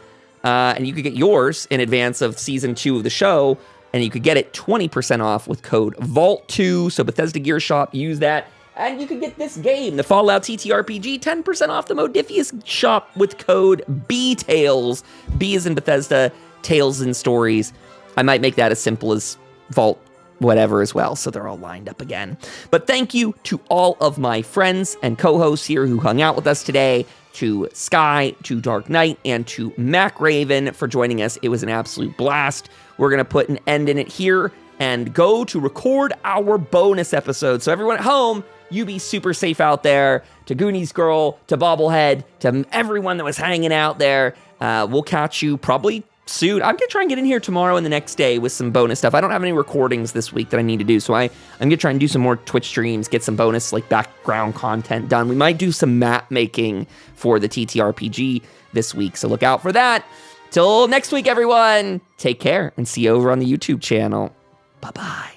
And you could get yours in advance of Season 2 of the show, and you could get it 20% off with code VAULT2. So Bethesda Gear Shop, use that. And you can get this game, the Fallout TTRPG, 10% off the Modiphius shop with code BTales. B is in Bethesda, Tales in Stories. I might make that as simple as Vault whatever as well, so they're all lined up again. But thank you to all of my friends and co-hosts here who hung out with us today, to Sky, to Dark Knight, and to Mack Raven for joining us. It was an absolute blast. We're going to put an end in it here and go to record our bonus episode. So everyone at home, you be super safe out there. To Goonies Girl, to Bobblehead, to everyone that was hanging out there. We'll catch you probably soon. I'm gonna try and get in here tomorrow and the next day with some bonus stuff. I don't have any recordings this week that I need to do, so I'm gonna try and do some more Twitch streams, get some bonus like background content done. We might do some map making for the TTRPG this week, so look out for that. Till next week, everyone, take care and see you over on the YouTube channel. Bye-bye.